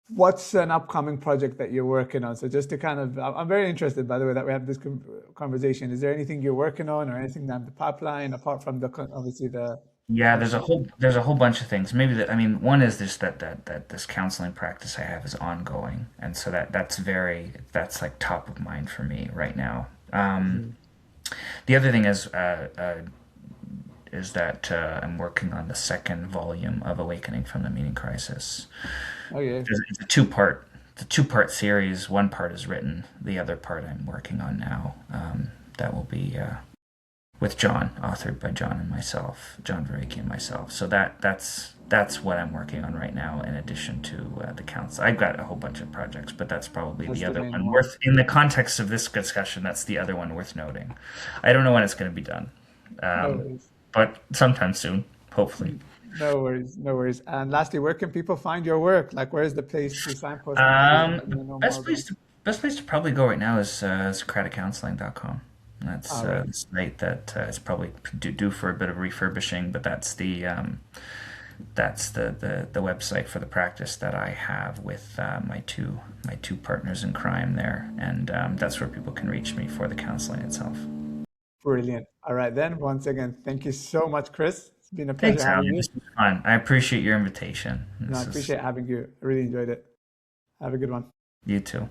what's an upcoming project that you're working on? So just to kind of, I'm very interested, by the way, that we have this conversation. Is there anything you're working on or anything down the pipeline apart from obviously the
Yeah,
counseling?
there's a whole bunch of things. Maybe that I mean, one is just that this counseling practice I have is ongoing, and so that's like top of mind for me right now.
Mhm.
The other thing is that I'm working on the second volume of Awakening from the Meaning Crisis.
Okay,
It's a two-part series. One part is written, the other part I'm working on now. That will be with John, authored by John and myself, John Vervaeke and myself. So that's what I'm working on right now. In addition to the council, I've got a whole bunch of projects, but that's probably
that's
the
the
other
main
one
one.
worth in the context of this discussion. That's the other one worth noting. I don't know when it's going to be done,
No
um,
worries.
but sometime soon, hopefully.
No worries, no worries. And lastly, where can people find your work? Like, where's the place to signpost them to if they
The
want to know more about?
best place to probably go right now is socraticcounseling.com. That's
All right.
the site that is probably due for a bit of refurbishing, but that's the website for the practice that I have with my two partners in crime there, and that's where people can reach me for the counseling itself.
Brilliant. All right, then. Once again, thank you so much, Chris. It's been a pleasure
Thanks,
having
Alan.
you.
This was fun. I appreciate your invitation.
No, I
This is
appreciate having you. I really enjoyed it. Have a good one.
you too.